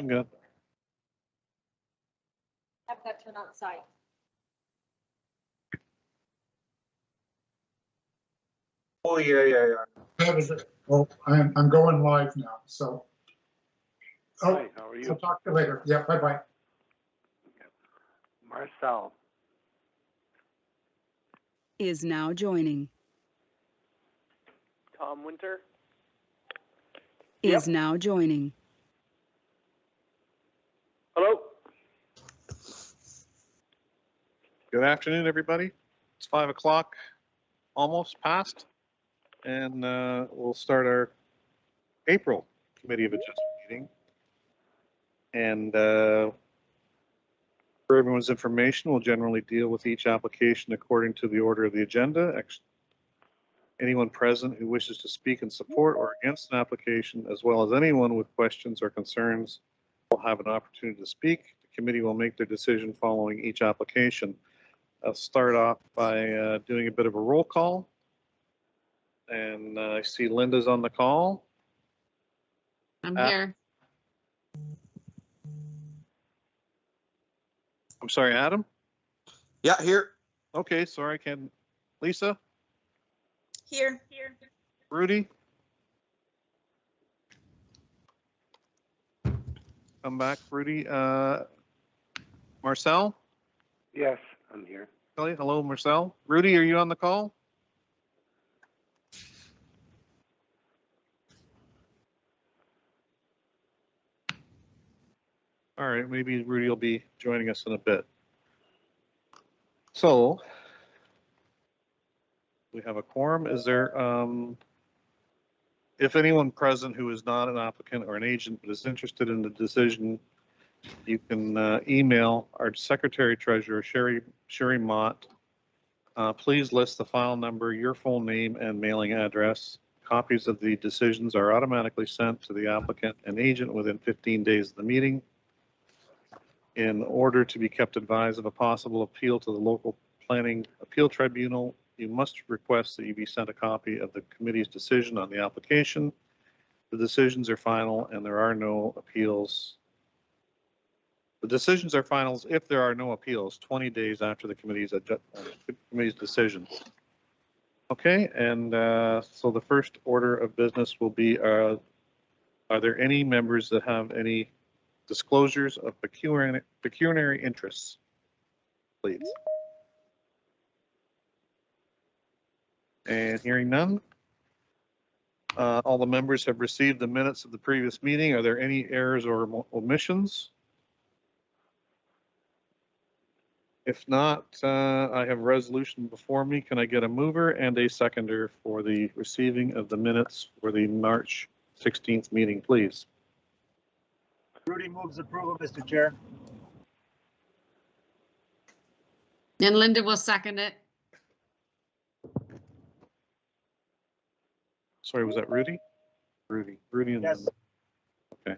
I'm good. I've got to turn outside. Oh, yeah. That was it. Well, I'm going live now, so. Oh, Hi, how are you? I'll talk to you later. Yeah, bye-bye. Marcel. Is now joining. Tom Winter. Is now joining. Hello. Good afternoon, everybody. It's 5 o'clock, almost past, and we'll start our April Committee of Adjustment meeting. And for everyone's information, we'll generally deal with each application according to the order of the agenda. Anyone present who wishes to speak in support or against an application, as well as anyone with questions or concerns, will have an opportunity to speak. The committee will make their decision following each application. I'll start off by doing a bit of a roll call. And I see Linda's on the call. I'm here. I'm sorry, Adam? Yeah, here. Okay, sorry, Lisa? Here. Rudy? Come back, Rudy. Marcel? Yes, I'm here. Kelly, hello, Marcel. Rudy, are you on the call? All right, maybe Rudy will be joining us in a bit. So we have a quorum. Is there, if anyone present who is not an applicant or an agent but is interested in the decision, you can email our Secretary Treasurer, Sherry Mott. Please list the file number, your full name, and mailing address. Copies of the decisions are automatically sent to the applicant and agent within 15 days of the meeting. In order to be kept advised of a possible appeal to the local planning appeal tribunal, you must request that you be sent a copy of the committee's decision on the application. The decisions are final and there are no appeals. The decisions are finals if there are no appeals 20 days after the committee's decision. Okay, and so the first order of business will be, are there any members that have any disclosures of pecuniary interests, please? And hearing none, all the members have received the minutes of the previous meeting. Are there any errors or omissions? If not, I have a resolution before me. Can I get a mover and a seconder for the receiving of the minutes for the March 16th meeting, please? Rudy moves approval, Mr. Chair. And Linda will second it. Sorry, was that Rudy? Rudy and Yes. Linda. Okay.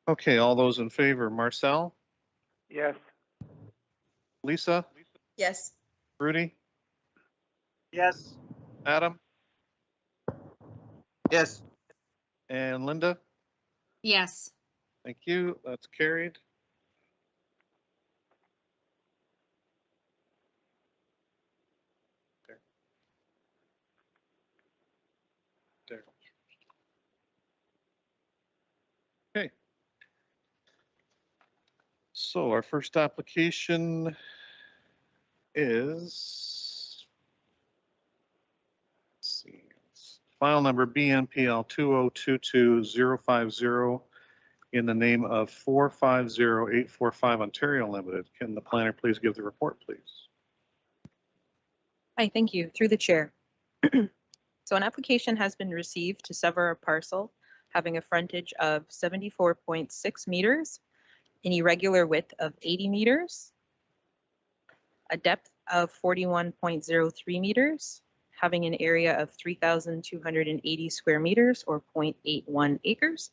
Okay, all those in favor, Marcel, Yes. Lisa, Yes. Rudy, Yes. Adam, Yes. and Linda? Yes. Thank you. That's carried. There. Okay. So our first application is, let's see, file number BNPL 2022050 in the name of 450845 Ontario Limited. Can the planner please give the report, please? Hi, thank you. Through the chair. So an application has been received to sever a parcel having a frontage of 74.6 meters, an irregular width of 80 meters, a depth of 41.03 meters, having an area of 3,280 square meters or 0.81 acres,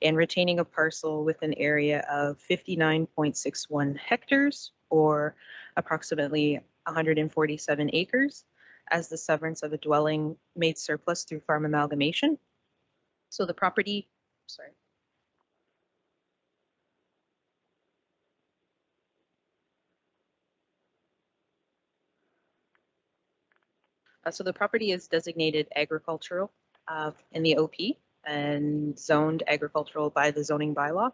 and retaining a parcel with an area of 59.61 hectares or approximately 147 acres as the severance of a dwelling made surplus through farm amalgamation. So the property, sorry. So the property is designated agricultural in the OP and zoned agricultural by the zoning bylaw.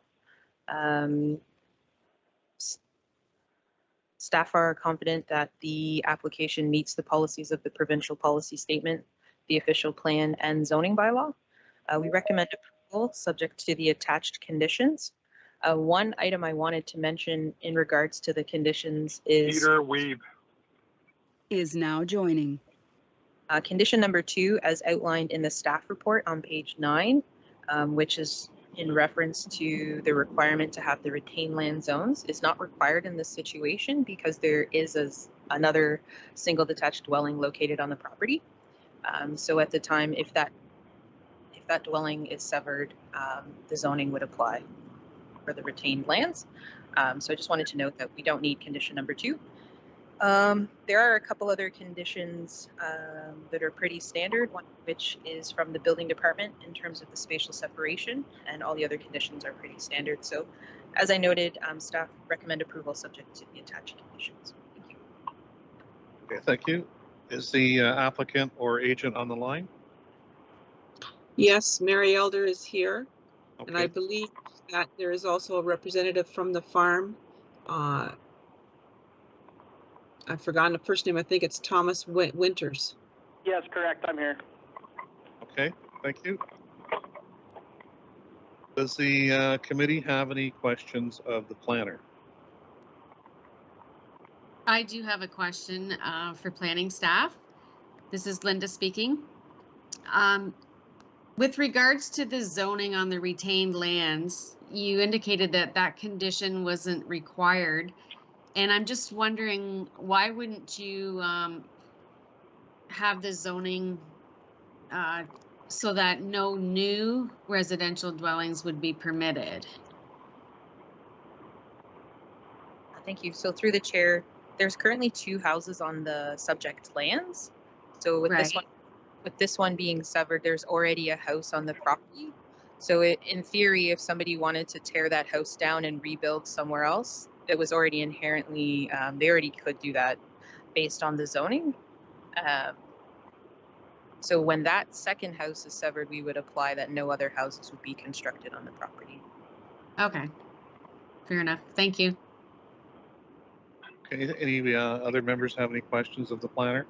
Staff are confident that the application meets the policies of the provincial policy statement, the official plan, and zoning bylaw. We recommend approval subject to the attached conditions. One item I wanted to mention in regards to the conditions is Peter Weeb. Is now joining. condition number 2, as outlined in the staff report on page 9, which is in reference to the requirement to have the retained land zones, is not required in this situation because there is another single detached dwelling located on the property. So at the time, if that dwelling is severed, the zoning would apply for the retained lands. So I just wanted to note that we don't need condition number 2. There are a couple other conditions that are pretty standard, one of which is from the building department in terms of the spatial separation, and all the other conditions are pretty standard. So as I noted, staff recommend approval subject to the attached conditions. Thank you. Okay, thank you. Is the applicant or agent on the line? Yes, Mary Elder is here, and I Okay, believe that there is also a representative from the farm. I've forgotten the first name. I think it's Thomas Winters. Yes, correct, I'm here. okay, thank you. Does the committee have any questions of the planner? I do have a question for planning staff. This is Linda speaking. With regards to the zoning on the retained lands, you indicated that that condition wasn't required. And I'm just wondering, why wouldn't you have the zoning so that no new residential dwellings would be permitted? Thank you. So through the chair, there's currently 2 houses on the subject lands. So with this one being severed, there's already a house on the property. So in theory, if somebody wanted to tear that house down and rebuild somewhere else, it was already inherently, they already could do that based on the zoning. So when that second house is severed, we would apply that no other houses would be constructed on the property. Okay, fair enough. Thank you. Okay, any other members have any questions of the planner?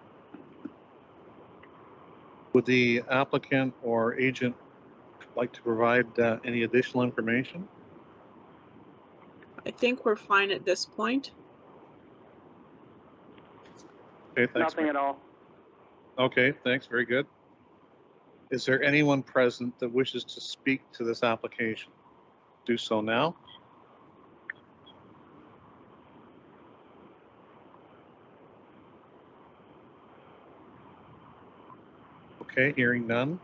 Would the applicant or agent like to provide any additional information? I think we're fine at this point. Okay, thanks. Nothing at all. Okay, thanks, very good. Is there anyone present that wishes to speak to this application? Do so now. Okay, hearing none.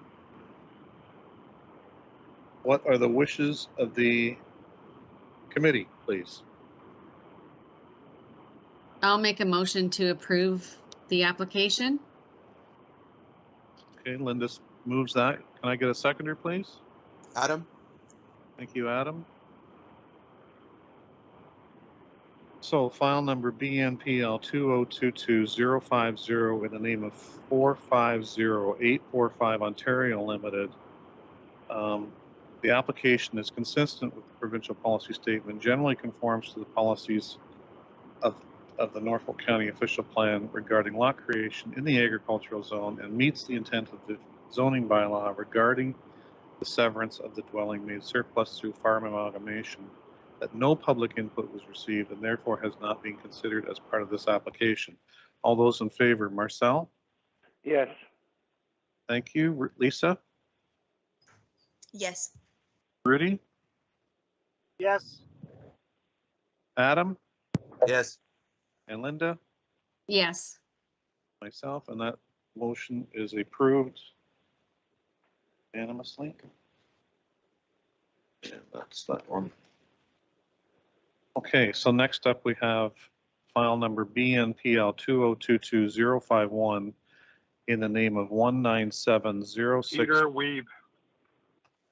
What are the wishes of the committee, please? I'll make a motion to approve the application. Okay, Linda moves that. Can I get a seconder, please? Adam? Thank you, Adam. So file number BNPL 2022050 in the name of 450845 Ontario Limited. The application is consistent with the provincial policy statement, generally conforms to the policies of the Norfolk County official plan regarding lot creation in the agricultural zone, and meets the intent of the zoning bylaw regarding the severance of the dwelling made surplus through farm amalgamation, that no public input was received and therefore has not been considered as part of this application. All those in favor, Marcel? Yes. Thank you. Lisa? Yes. Rudy? Yes. Adam? Yes. And Linda? Yes. Myself, and that Motion is approved unanimously. And that's that one. Okay, so next up we have file number BNPL 2022051 in the name of 19706. Peter Weeb.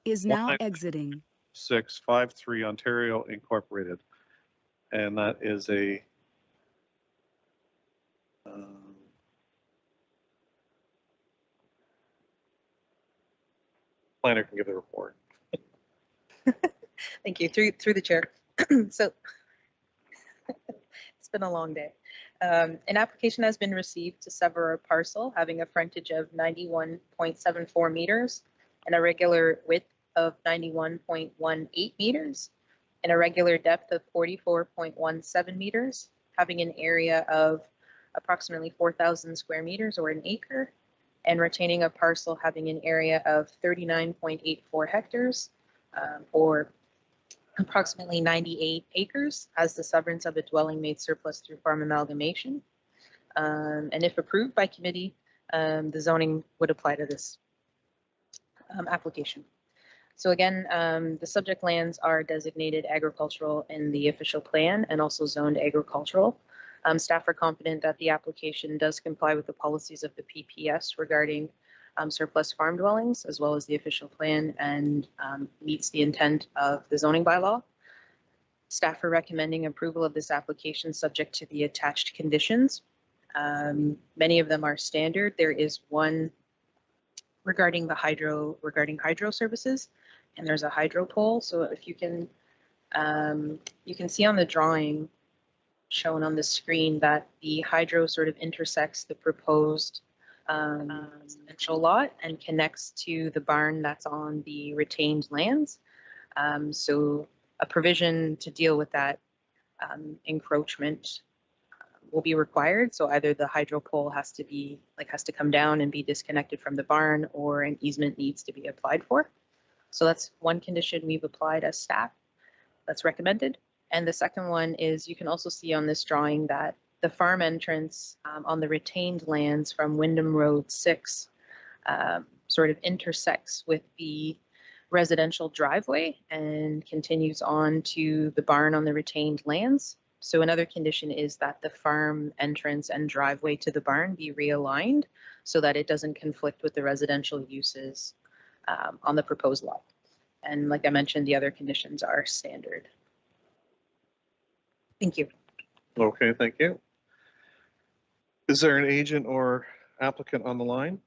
Is now Why- exiting. 653 Ontario Incorporated. And that is a planner can give the report. Thank you. Through the chair. So it's been a long day. An application has been received to sever a parcel having a frontage of 91.74 meters and a regular width of 91.18 meters and a regular depth of 44.17 meters, having an area of approximately 4,000 square meters or an acre, and retaining a parcel having an area of 39.84 hectares or approximately 98 acres as the severance of a dwelling made surplus through farm amalgamation. And if approved by committee, the zoning would apply to this application. So again, the subject lands are designated agricultural in the official plan and also zoned agricultural. Staff are confident that the application does comply with the policies of the PPS regarding surplus farm dwellings, as well as the official plan, and meets the intent of the zoning bylaw. Staff are recommending approval of this application subject to the attached conditions. Many of them are standard. There is one regarding hydro services, and there's a hydro pole. So if you can see on the drawing shown on the screen that the hydro sort of intersects the proposed residential lot and connects to the barn that's on the retained lands. So a provision to deal with that encroachment will be required. So either the hydro pole has to come down and be disconnected from the barn, or an easement needs to be applied for. So that's one condition we've applied as staff that's recommended. And the second one is, you can also see on this drawing that the farm entrance on the retained lands from Wyndham Road 6 sort of intersects with the residential driveway and continues on to the barn on the retained lands. So another condition is that the farm entrance and driveway to the barn be realigned so that it doesn't conflict with the residential uses on the proposed lot. And like I mentioned, the other conditions are standard. Thank you. Okay, thank you. Is there an agent or applicant on the line?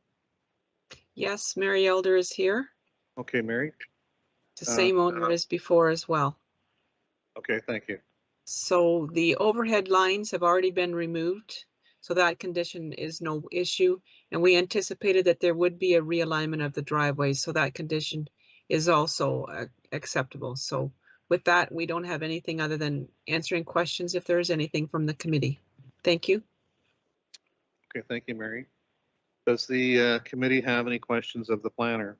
Yes, Mary Elder is here. Okay, Mary. The same owner as before as well. Okay, thank you. So the overhead lines have already been removed, so that condition is no issue. And we anticipated that there would be a realignment of the driveways, so that condition is also acceptable. So with that, we don't have anything other than answering questions if there is anything from the committee. Thank you. Okay, thank you, Mary. Does the committee have any questions of the planner?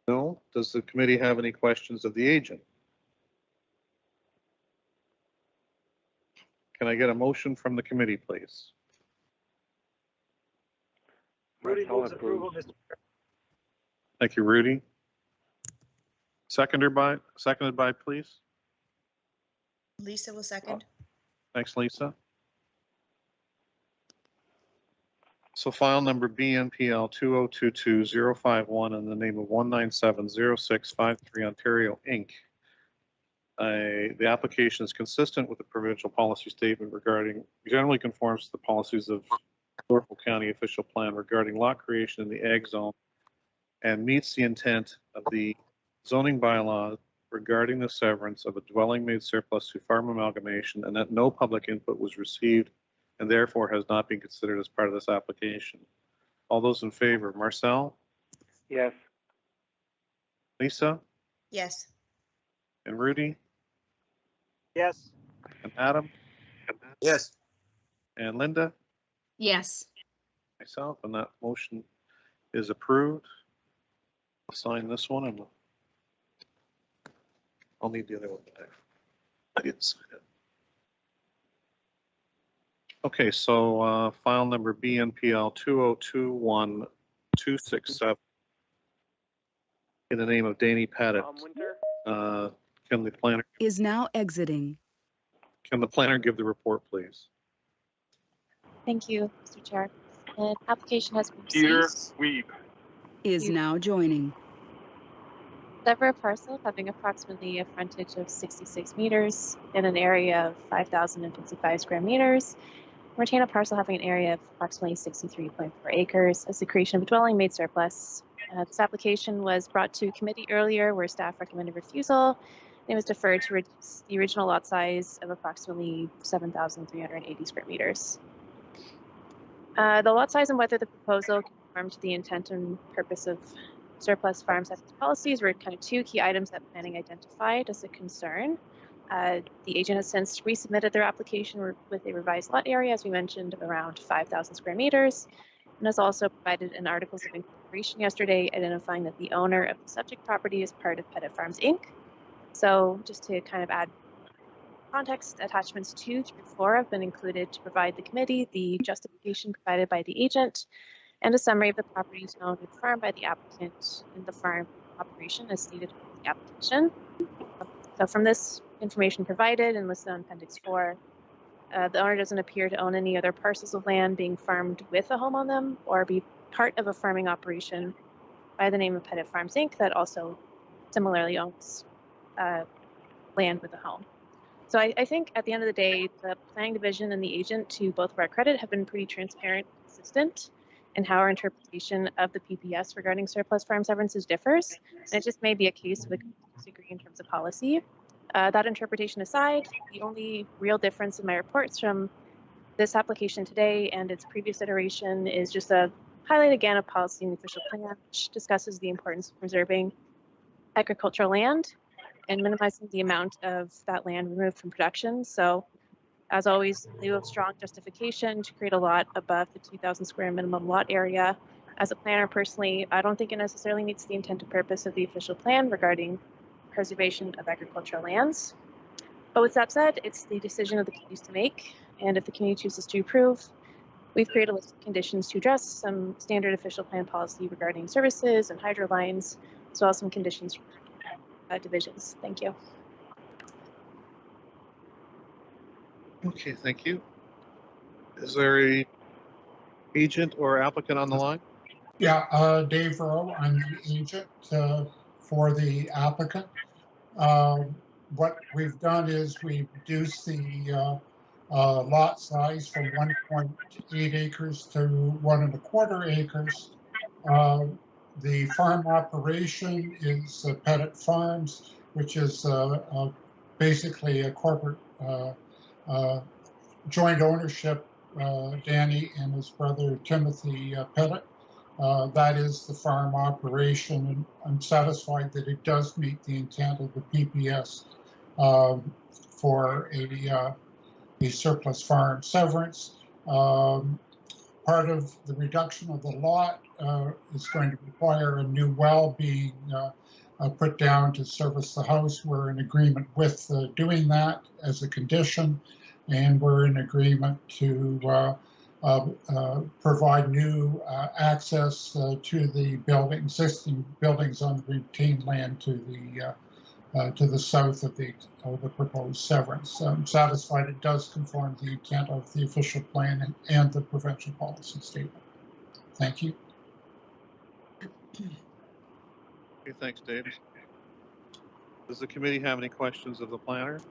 No? Does the committee have any questions of the agent? Can I get a motion from the committee, please? Rudy Marcel moves approval, approves. Mr. Thank you, Rudy. Seconded by, please. Lisa will second. Thanks, Lisa. So file number BNPL 2022051 in the name of 1970653 Ontario Inc. The application is consistent with the provincial policy statement regarding, generally conforms to the policies of Norfolk County official plan regarding lot creation in the ag zone, and meets the intent of the zoning bylaw regarding the severance of a dwelling made surplus to farm amalgamation, and that no public input was received and therefore has not been considered as part of this application. All those in favor, Marcel, Yes. Lisa, Yes. and Rudy, Yes. and Adam, Yes. and Linda, Yes. myself, and that motion is approved. I'll sign this one, and I'll need the other one back. I didn't sign it. Okay, so file number BNPL 2021267 in the name of Danny Pettit. Winter? Can the planner Is now exiting. give the report, please? Thank you, Mr. Chair. An application has been Peter received. Weeb. Is now joining. Sever Parcel having approximately a frontage of 66 meters in an area of 5,055 square meters. Retain Parcel having an area of approximately 63.4 acres as the creation of a dwelling made surplus. This application was brought to committee earlier where staff recommended refusal. It was deferred to reduce the original lot size of approximately 7,380 square meters. The lot size and whether the proposal conformed to the intent and purpose of surplus farm sector policies were kind of two key items that planning identified as a concern. The agent has since resubmitted their application with a revised lot area, as we mentioned, of around 5,000 square meters, and has also provided an articles of incorporation yesterday identifying that the owner of the subject property is part of Pettit Farms, Inc. So just to kind of add context, attachments 2 through 4 have been included to provide the committee the justification provided by the agent and a summary of the properties owned and farmed by the applicant in the farm operation as stated in the application. So from this information provided and listed on Appendix 4, the owner doesn't appear to own any other parcels of land being farmed with a home on them or be part of a farming operation by the name of Pettit Farms, Inc. that also similarly owns land with a home. So I think at the end of the day, the planning division and the agent, to both of our credit, have been pretty transparent and consistent in how our interpretation of the PPS regarding surplus farm severances differs. And it just may be a case of a disagree in terms of policy. That interpretation aside, the only real difference in my reports from this application today and its previous iteration is just a highlight again of policy in the official plan, which discusses the importance of preserving agricultural land and minimizing the amount of that land removed from production. So as always, in lieu of strong justification to create a lot above the 2,000 square minimum lot area, as a planner personally, I don't think it necessarily meets the intent and purpose of the official plan regarding preservation of agricultural lands. But with that said, it's the decision of the community to make. And if the community chooses to approve, we've created a list of conditions to address some standard official plan policy regarding services and hydro lines, as well as some conditions from divisions. Thank you. Okay, thank you. Is there a agent or applicant on the line? Yeah, Dave Rowe, I'm the agent for the applicant. What we've done is we've reduced the lot size from 1.8 acres to 1.25 acres. The farm operation is Pettit Farms, which is basically a corporate joint ownership, Danny and his brother Timothy Pettit. That is the farm operation, and I'm satisfied that it does meet the intent of the PPS for a surplus farm severance. Part of the reduction of the lot is going to require a new well being put down to service the house. We're in agreement with doing that as a condition, and we're in agreement to provide new access to the existing buildings on the retained land to the south of the proposed severance. I'm satisfied it does conform to the intent of the official plan and the provincial policy statement. Thank you. Okay, thanks, Dave. Does the committee have any questions of the planner?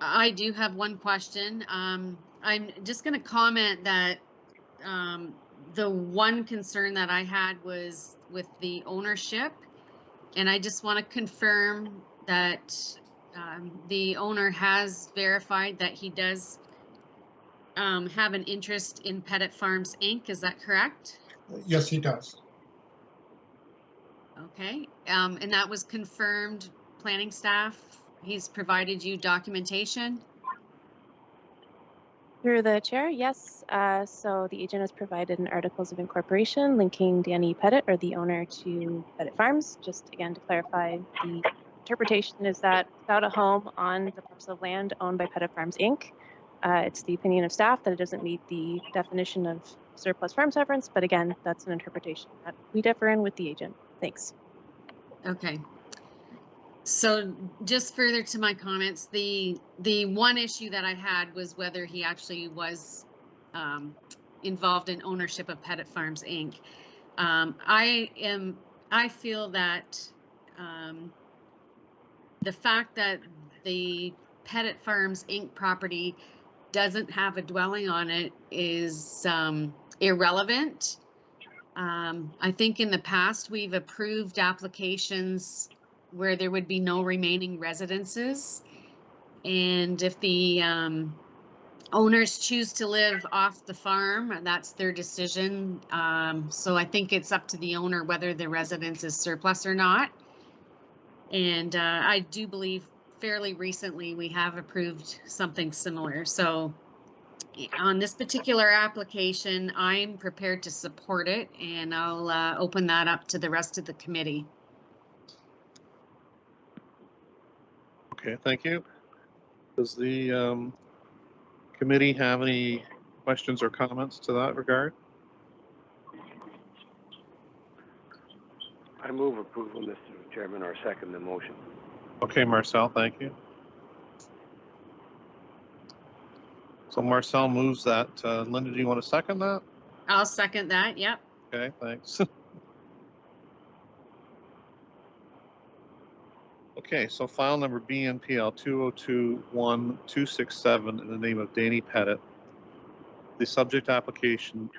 I do have one question. I'm just going to comment that the one concern that I had was with the ownership. And I just want to confirm that the owner has verified that he does have an interest in Pettit Farms, Inc. Is that correct? Yes, he does. Okay. And that was confirmed, planning staff? He's provided you documentation? Through the chair, yes. So the agent has provided an articles of incorporation linking Danny Pettit, or the owner, to Pettit Farms. Just again to clarify, the interpretation is that without a home on the parcel of land owned by Pettit Farms, Inc., it's the opinion of staff that it doesn't meet the definition of surplus farm severance, but again, that's an interpretation that we differ in with the agent. Thanks. Okay. So just further to my comments, the one issue that I had was whether he actually was involved in ownership of Pettit Farms, Inc. I feel that the fact that the Pettit Farms, Inc. property doesn't have a dwelling on it is irrelevant. I think in the past we've approved applications where there would be no remaining residences. And if the owners choose to live off the farm, that's their decision. So I think it's up to the owner whether the residence is surplus or not. And I do believe fairly recently we have approved something similar. So on this particular application, I'm prepared to support it, and I'll open that up to the rest of the committee. Okay, thank you. Does the committee have any questions or comments to that regard? I move approval, Mr. Chairman, or second the motion. Okay, Marcel, thank you. So Marcel moves that. Linda, do you want to second that? I'll second that. Yep. Okay, thanks. Okay, so file number BNPL 2021267 in the name of Danny Pettit. The subject application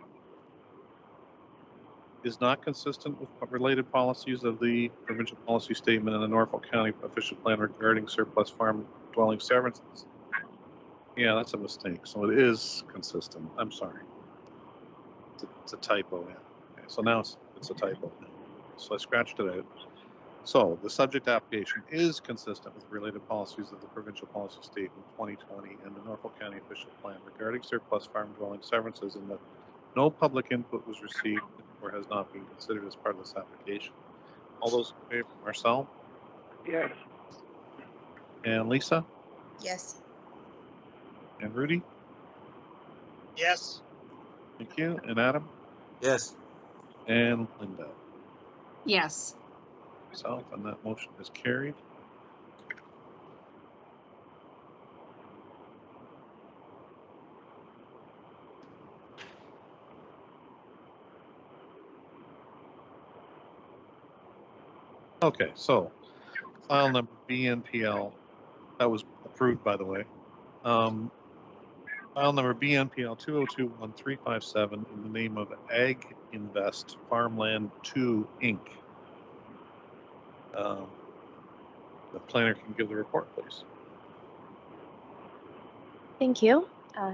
is not consistent with related policies of the provincial policy statement and the Norfolk County official plan regarding surplus farm dwelling severances. Yeah, that's a mistake. So it is consistent. I'm sorry. It's a typo. Yeah. Okay, so now it's a typo. So I scratched it out. So the subject application is consistent with related policies of the provincial policy statement 2020 and the Norfolk County official plan regarding surplus farm dwelling severances, and that no public input was received or has not been considered as part of this application. All those in favor, Marcel? Yes. And Lisa? Yes. And Rudy? Yes. Thank you. And Adam? Yes. And Linda? Yes. Myself, and that motion is carried. Okay, so file number BNPL, that was approved, by the way. File number BNPL 2021357 in the name of Ag Invest Farmland 2 Inc. The planner can give the report, please. Thank you.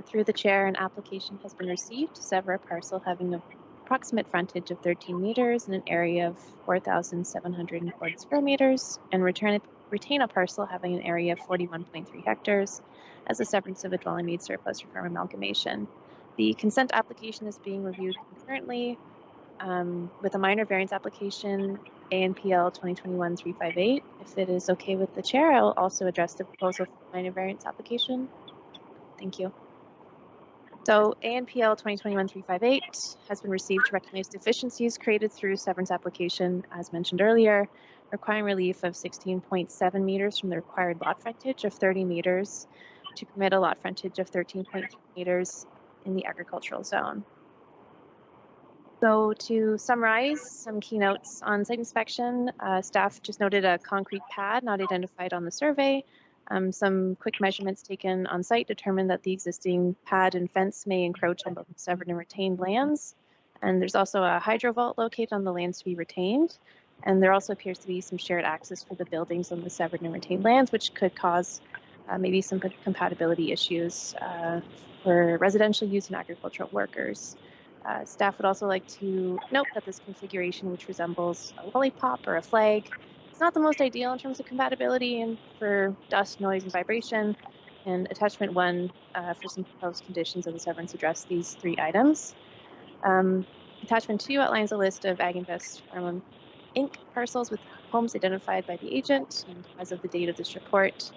Through the chair, an application has been received to sever a parcel having an approximate frontage of 13 meters and an area of 4,740 square meters, and retain a parcel having an area of 41.3 hectares as a severance of a dwelling made surplus for farm amalgamation. The consent application is being reviewed concurrently with a minor variance application, ANPL 2021-358. If it is okay with the chair, I will also address the proposal for minor variance application. Thank you. So ANPL 2021-358 has been received to recognize deficiencies created through severance application, as mentioned earlier, requiring relief of 16.7 meters from the required lot frontage of 30 meters to permit a lot frontage of 13.3 meters in the agricultural zone. So to summarize some keynotes on site inspection, staff just noted a concrete pad not identified on the survey. Some quick measurements taken on site determined that the existing pad and fence may encroach on both severed and retained lands. And there's also a hydro vault located on the lands to be retained. And there also appears to be some shared access for the buildings on the severed and retained lands, which could cause maybe some compatibility issues for residential use and agricultural workers. Staff would also like to note that this configuration, which resembles a lollipop or a flag, it's not the most ideal in terms of compatibility and for dust, noise, and vibration. And attachment 1 for some proposed conditions of the severance address these 3 items. Attachment 2 outlines a list of Ag Invest Inc. parcels with homes identified by the agent. And as of the date of this report,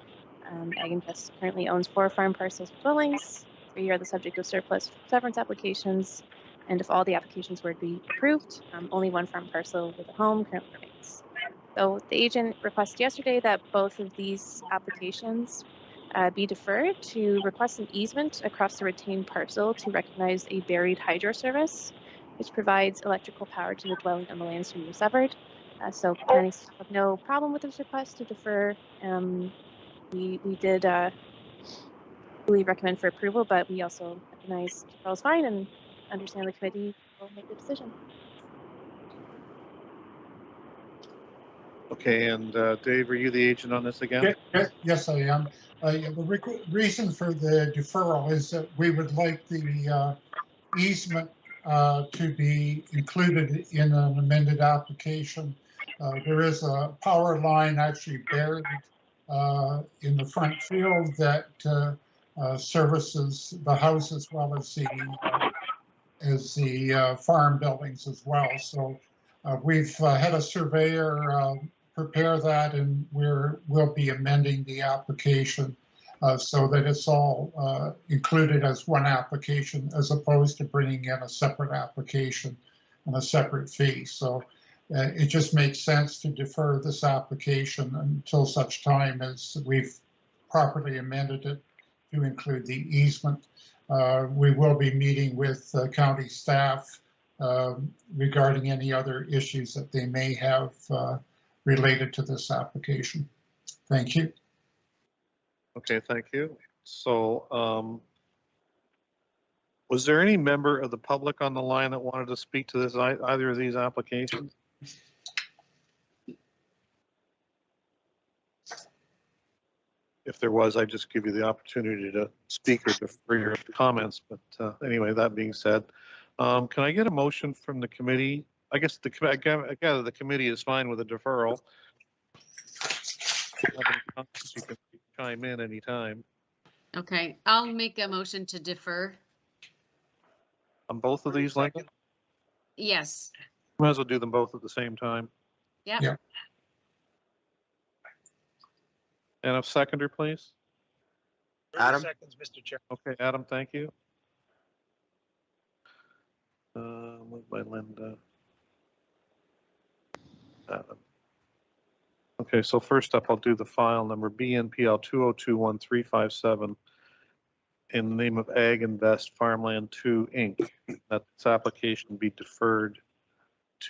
Ag Invest currently owns 4 farm parcels with dwellings. 3 are the subject of surplus severance applications. And if all the applications were to be approved, only 1 farm parcel with a home currently remains. So the agent requested yesterday that both of these applications be deferred to request an easement across the retained parcel to recognize a buried hydro service, which provides electrical power to the dwelling on the lands to be severed. So planning have no problem with this request to defer. We did really recommend for approval, but we also recognize deferral is fine and understand the committee will make the decision. Okay, and Dave, are you the agent on this again? Yes, I am. The reason for the deferral is that we would like the easement to be included in an amended application. There is a power line actually buried in the front field that services the house as well as the farm buildings as well. So we've had a surveyor prepare that, and we'll be amending the application so that it's all included as one application as opposed to bringing in a separate application and a separate fee. So it just makes sense to defer this application until such time as we've properly amended it to include the easement. We will be meeting with county staff regarding any other issues that they may have related to this application. Thank you. Okay, thank you. So was there any member of the public on the line that wanted to speak to this, either of these applications? If there was, I'd just give you the opportunity to speak or defer your comments. But anyway, that being said, can I get a motion from the committee? I guess the committee is fine with a deferral. You can chime in anytime. Okay, I'll make a motion to defer. On both of these, Lincoln? Yes. Might as well do them both at the same time. Yep. Yeah. And a seconder, please. Adam? Seconds, Mr. Chair. Okay, Adam, thank you. Moved by Linda. Adam. Okay, so first up, I'll do the file number BNPL 2021357 in the name of Ag Invest Farmland 2 Inc. That this application be deferred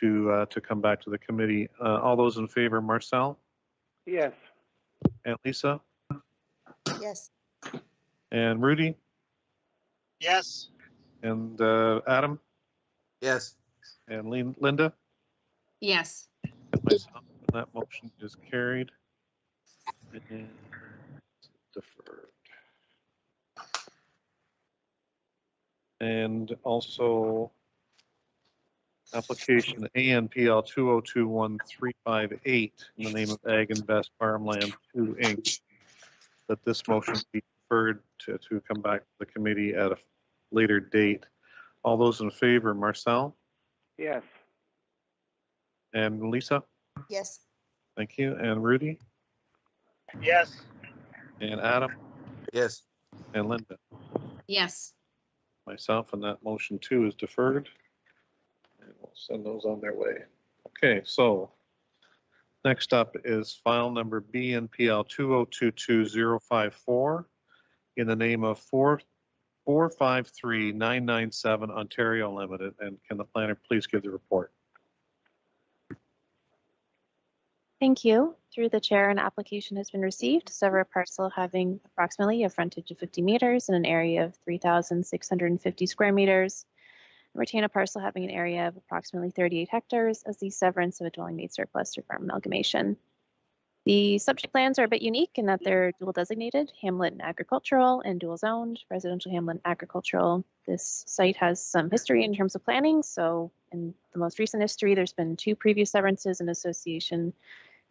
to come back to the committee. All those in favor, Marcel Yes. and Lisa Yes. and Rudy Yes. and Adam Yes. and Linda. Yes. And myself, and that motion is carried and deferred. And also application ANPL 2021358 in the name of Ag Invest Farmland 2 Inc. That this motion be deferred to come back to the committee at a later date. All those in favor, Marcel Yes. and Lisa? Yes. Thank you. And Rudy Yes. and Adam Yes. and Linda? Yes. Myself, and that motion too is deferred. And we'll send those on their way. Okay, so next up is file number BNPL 2022054 in the name of 453997 Ontario Limited. And can the planner please give the report? Thank you. Through the chair, an application has been received to sever a parcel having approximately a frontage of 50 meters and an area of 3,650 square meters. Retain a parcel having an area of approximately 38 hectares as the severance of a dwelling made surplus through farm amalgamation. The subject lands are a bit unique in that they're dual designated, hamlet and agricultural, and dual zoned, residential, hamlet, and agricultural. This site has some history in terms of planning. So in the most recent history, there's been 2 previous severances in association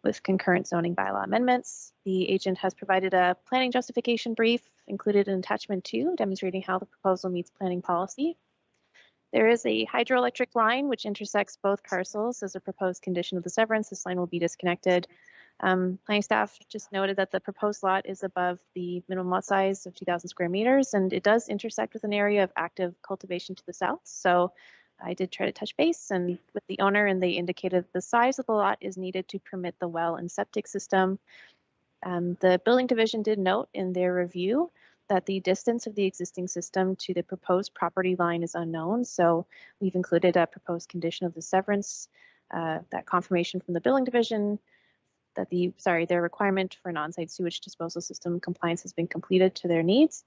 with concurrent zoning bylaw amendments. The agent has provided a planning justification brief included in attachment 2, demonstrating how the proposal meets planning policy. There is a hydroelectric line which intersects both parcels. As a proposed condition of the severance, this line will be disconnected. Planning staff just noted that the proposed lot is above the minimum lot size of 2,000 square meters, and it does intersect with an area of active cultivation to the south. So I did try to touch base and with the owner, and they indicated the size of the lot is needed to permit the well and septic system. The building division did note in their review that the distance of the existing system to the proposed property line is unknown. So we've included a proposed condition of the severance, that confirmation from the building division that their requirement for an on-site sewage disposal system compliance has been completed to their needs,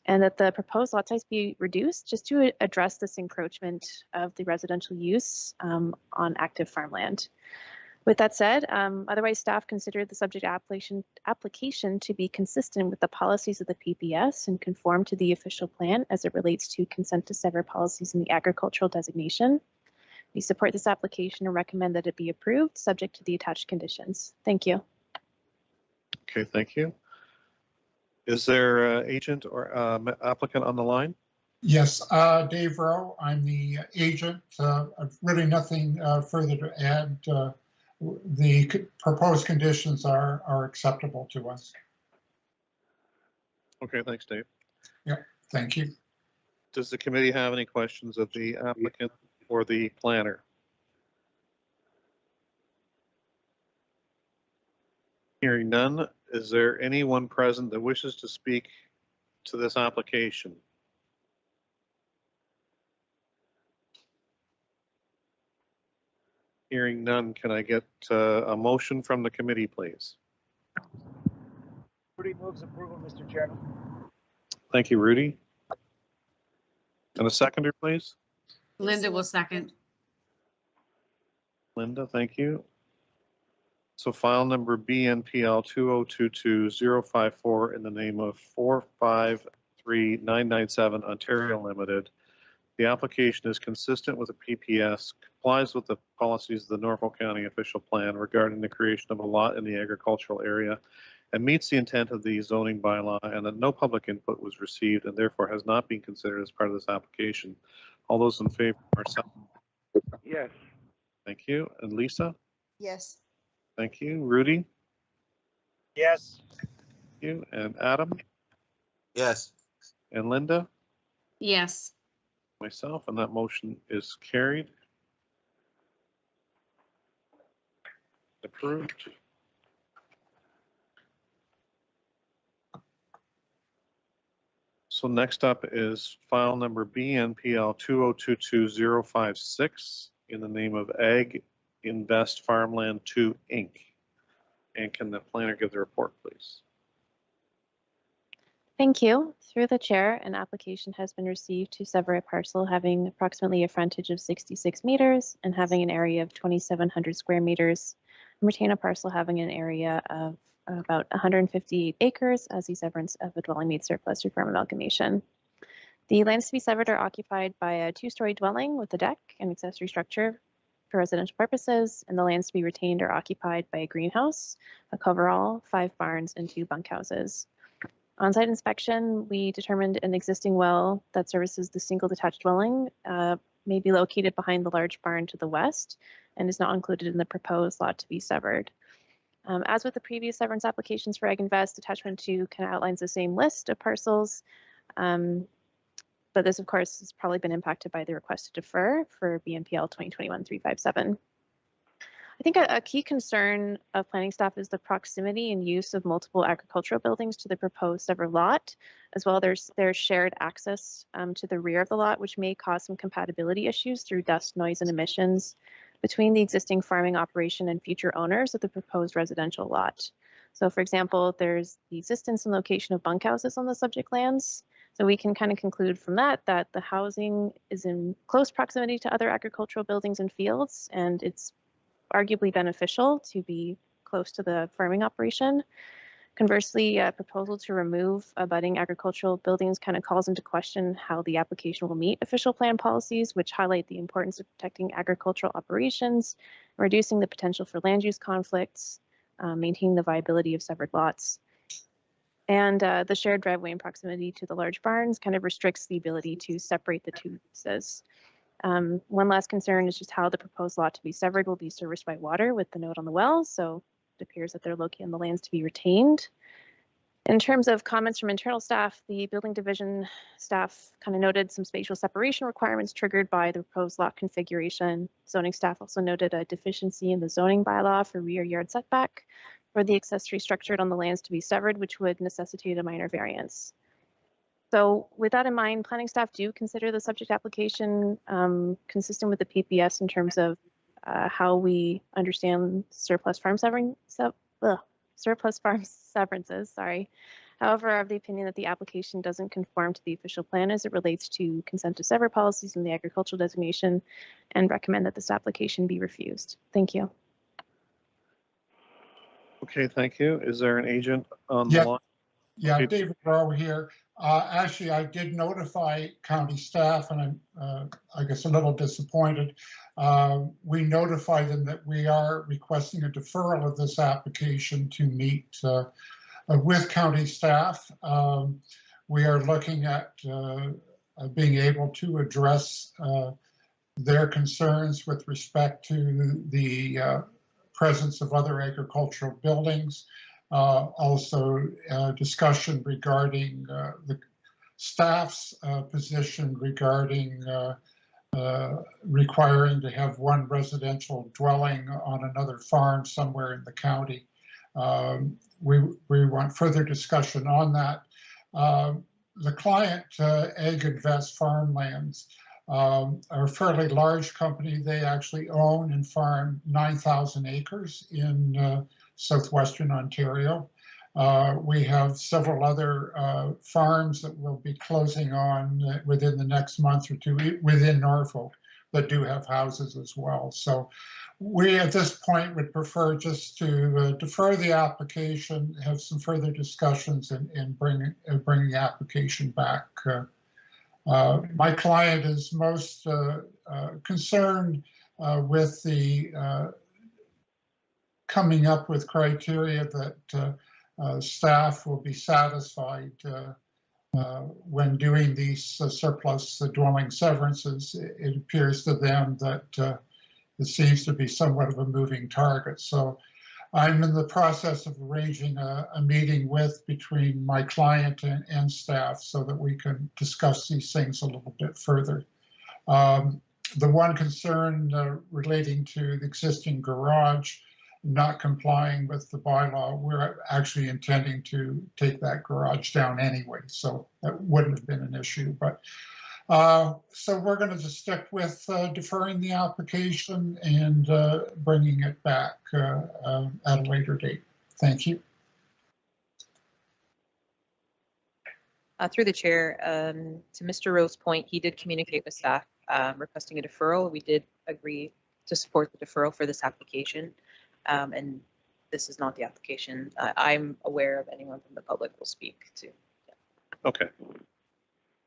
and that the proposed lot size be reduced just to address this encroachment of the residential use on active farmland. With that said, otherwise staff considered the subject application to be consistent with the policies of the PPS and conform to the official plan as it relates to consent to sever policies in the agricultural designation. We support this application and recommend that it be approved, subject to the attached conditions. Thank you. Okay, thank you. Is there an agent or applicant on the line? Yes, Dave Rowe, I'm the agent. I've really nothing further to add. The proposed conditions are acceptable to us. Okay, thanks, Dave. Thank you. Does the committee have any questions of the applicant or the planner? Hearing none, is there anyone present that wishes to speak to this application? Hearing none, can I get a motion from the committee, please? Rudy moves approval, Mr. Chairman. Thank you, Rudy. And a seconder, please? Linda will second. Linda, thank you. So file number BNPL 2022054 in the name of 453997 Ontario Limited. The application is consistent with the PPS, complies with the policies of the Norfolk County official plan regarding the creation of a lot in the agricultural area, and meets the intent of the zoning bylaw, and that no public input was received and therefore has not been considered as part of this application. All those in favor, Marcel? Yes. Thank you. And Lisa? Yes. Thank you. Rudy? Yes. Thank you. And Adam? Yes. And Linda? yes. Myself, and that motion is carried. Approved. So next up is file number BNPL 2022056 in the name of Ag Invest Farmland 2 Inc. And can the planner give the report, please? Thank you. Through the chair, an application has been received to sever a parcel having approximately a frontage of 66 meters and having an area of 2,700 square meters, and retain a parcel having an area of about 158 acres as the severance of a dwelling made surplus through farm amalgamation. The lands to be severed are occupied by a two-story dwelling with a deck and accessory structure for residential purposes, and the lands to be retained are occupied by a greenhouse, a coverall, 5 barns, and 2 bunkhouses. On-site inspection, we determined an existing well that services the single detached dwelling may be located behind the large barn to the west and is not included in the proposed lot to be severed. As with the previous severance applications for Ag Invest, attachment 2 kind of outlines the same list of parcels, but this, of course, has probably been impacted by the request to defer for BNPL 2021-357. I think a key concern of planning staff is the proximity and use of multiple agricultural buildings to the proposed severed lot, as well as their shared access to the rear of the lot, which may cause some compatibility issues through dust, noise, and emissions between the existing farming operation and future owners of the proposed residential lot. So for example, there's the existence and location of bunkhouses on the subject lands. So we can kind of conclude from that the housing is in close proximity to other agricultural buildings and fields, and it's arguably beneficial to be close to the farming operation. Conversely, a proposal to remove abutting agricultural buildings kind of calls into question how the application will meet official plan policies, which highlight the importance of protecting agricultural operations, reducing the potential for land use conflicts, maintaining the viability of severed lots. And the shared driveway in proximity to the large barns kind of restricts the ability to separate the two uses. One last concern is just how the proposed lot to be severed will be serviced by water with the note on the well. So it appears that they're located on the lands to be retained. In terms of comments from internal staff, the building division staff kind of noted some spatial separation requirements triggered by the proposed lot configuration. Zoning staff also noted a deficiency in the zoning bylaw for rear yard setback for the accessory structure on the lands to be severed, which would necessitate a minor variance. So with that in mind, planning staff do consider the subject application consistent with the PPS in terms of how we understand surplus farm severances, sorry. However, are of the opinion that the application doesn't conform to the official plan as it relates to consent to sever policies and the agricultural designation, and recommend that this application be refused. Thank you. Okay, thank you. Is there an agent on the Yeah. line? Yeah, Okay. David Rowe here. Actually, I did notify county staff, and I'm, I guess, a little disappointed. We notified them that we are requesting a deferral of this application to meet with county staff. We are looking at being able to address their concerns with respect to the presence of other agricultural buildings. Also, discussion regarding the staff's position regarding requiring to have one residential dwelling on another farm somewhere in the county. We want further discussion on that. The client, Ag Invest Farmlands, are a fairly large company. They actually own and farm 9,000 acres in southwestern Ontario. We have several other farms that will be closing on within the next month or two within Norfolk that do have houses as well. So we at this point would prefer just to defer the application, have some further discussions, and bring the application back. My client is most concerned with the coming up with criteria that staff will be satisfied when doing these surplus dwelling severances. It appears to them that it seems to be somewhat of a moving target. So I'm in the process of arranging a meeting between my client and staff so that we can discuss these things a little bit further. The one concern relating to the existing garage not complying with the bylaw, we're actually intending to take that garage down anyway, so that wouldn't have been an issue. But so we're going to just stick with deferring the application and bringing it back at a later date. Thank you. Through the chair, to Mr. Rowe's point, he did communicate with staff requesting a deferral. We did agree to support the deferral for this application. And this is not the application I'm aware of anyone from the public will speak to. Yeah. Okay.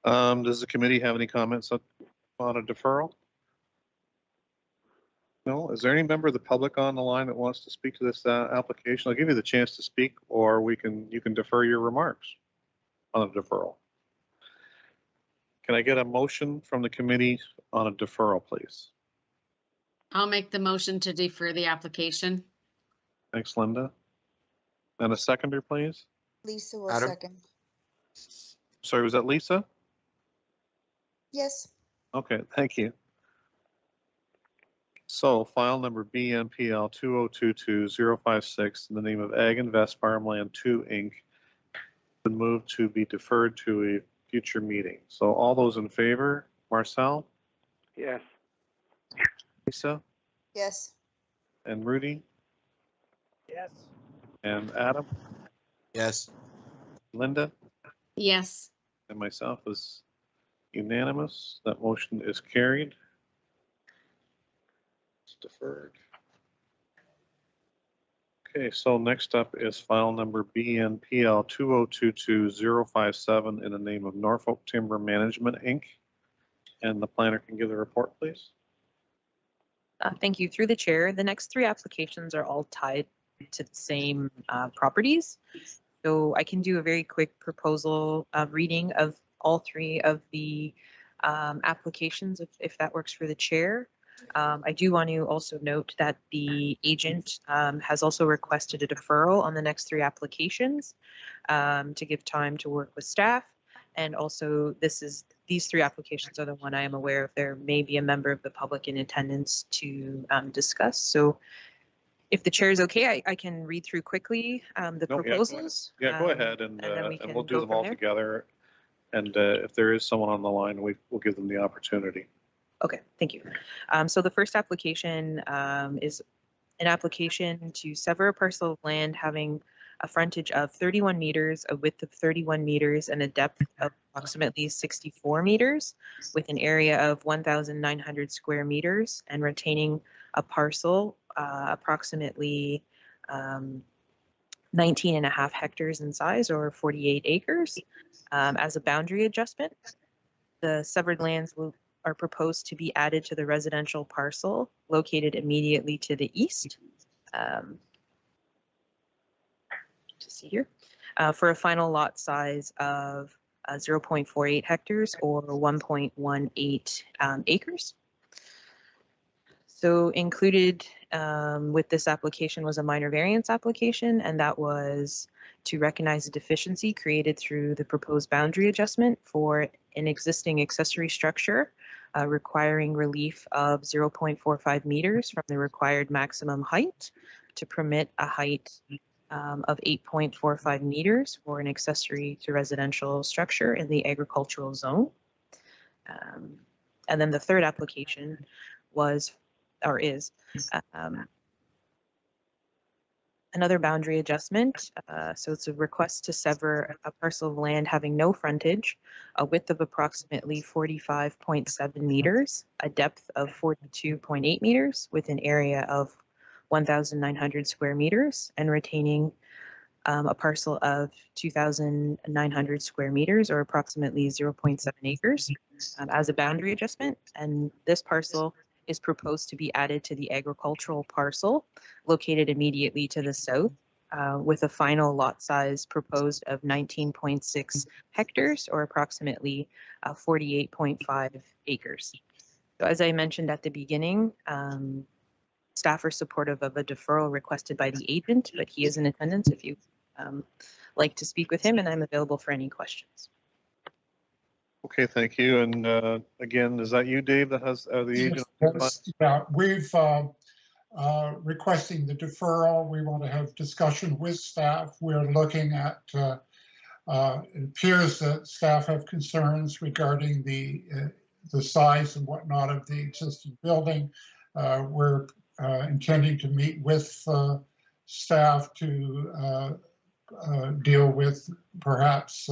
Does the committee have any comments on a deferral? No? Is there any member of the public on the line that wants to speak to this application? I'll give you the chance to speak, or you can defer your remarks on a deferral. Can I get a motion from the committee on a deferral, please? I'll make the motion to defer the application. Thanks, Linda. And a seconder, please. Lisa will Adam? second. Sorry, was that Lisa? Yes. Okay, thank you. So file number BNPL 2022056 in the name of Ag Invest Farmland 2 Inc. been moved to be deferred to a future meeting. So all those in favor, Marcel, Yes. Lisa, Yes. and Rudy, Yes. and Adam, Yes. Linda, Yes. and myself is unanimous. That motion is carried. It's deferred. Okay, so next up is file number BNPL 2022057 in the name of Norfolk Timber Management, Inc. And the planner can give the report, please. Thank you. Through the chair, the next three applications are all tied to the same properties. So I can do a very quick proposal reading of all three of the applications if that works for the chair. I do want to also note that the agent has also requested a deferral on the next 3 applications to give time to work with staff. And also these 3 applications are the one I am aware of. There may be a member of the public in attendance to discuss. So if the chair is okay, I can read through quickly the proposals. Yeah, go ahead, and then we and we'll can do go them from all there. together. And if there is someone on the line, we'll give them the opportunity. Okay, thank you. So the first application is an application to sever a parcel of land having a frontage of 31 meters, a width of 31 meters, and a depth of approximately 64 meters, with an area of 1,900 square meters, and retaining a parcel approximately 19.5 hectares in size, or 48 acres, as a boundary adjustment. The severed lands are proposed to be added to the residential parcel located immediately to the east. To see here, for a final lot size of 0.48 hectares or 1.18 acres. So included with this application was a minor variance application, and that was to recognize a deficiency created through the proposed boundary adjustment for an existing accessory structure requiring relief of 0.45 meters from the required maximum height to permit a height of 8.45 meters for an accessory to residential structure in the agricultural zone. And then the third application was, or is, another boundary adjustment. So it's a request to sever a parcel of land having no frontage, a width of approximately 45.7 meters, a depth of 42.8 meters, with an area of 1,900 square meters, and retaining a parcel of 2,900 square meters, or approximately 0.7 acres, as a boundary adjustment. And this parcel is proposed to be added to the agricultural parcel located immediately to the south, with a final lot size proposed of 19.6 hectares, or approximately 48.5 acres. So as I mentioned at the beginning, staff are supportive of a deferral requested by the agent, but he is in attendance if you like to speak with him, and I'm available for any questions. Okay, thank you. And again, is that you, Dave, that has the agent? Yes, yeah, we've requesting the deferral. We want to have discussion with staff. We're looking at, it appears that staff have concerns regarding the size and whatnot of the existing building. We're intending to meet with staff to deal with perhaps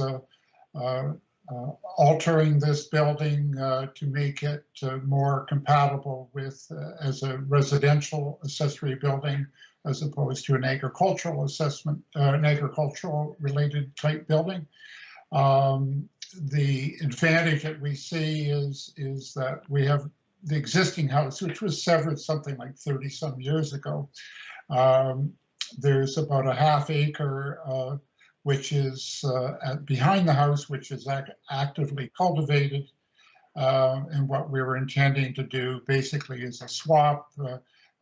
altering this building to make it more compatible with as a residential accessory building, as opposed to an agricultural assessment, an agricultural related type building. The advantage that we see is that we have the existing house, which was severed something like 30 some years ago. There's about a half acre which is behind the house, which is actively cultivated. And what we were intending to do basically is a swap,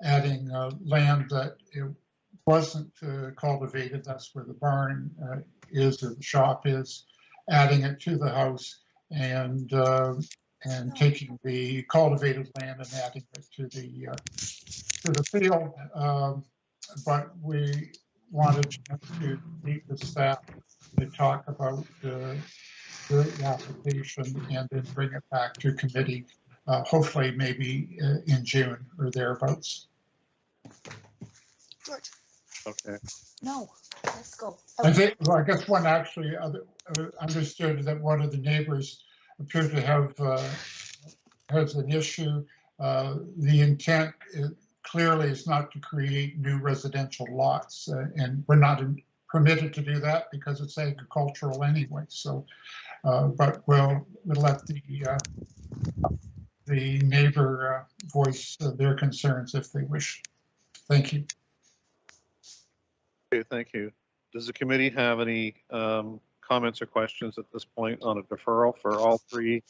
adding land that it wasn't cultivated. That's where the barn is, or the shop is, adding it to the house, and taking the cultivated land and adding it to the field. But we wanted to meet with staff to talk about the application and then bring it back to committee, hopefully maybe in June or thereabouts. George, Okay. no, let's go. I think, well, I guess one actually understood that one of the neighbors appeared to have has an issue. The intent clearly is not to create new residential lots, and we're not permitted to do that because it's agricultural anyway. So, but we'll let the neighbor voice their concerns if they wish. Thank you. Okay, thank you. Does the committee have any comments or questions at this point on a deferral for all 3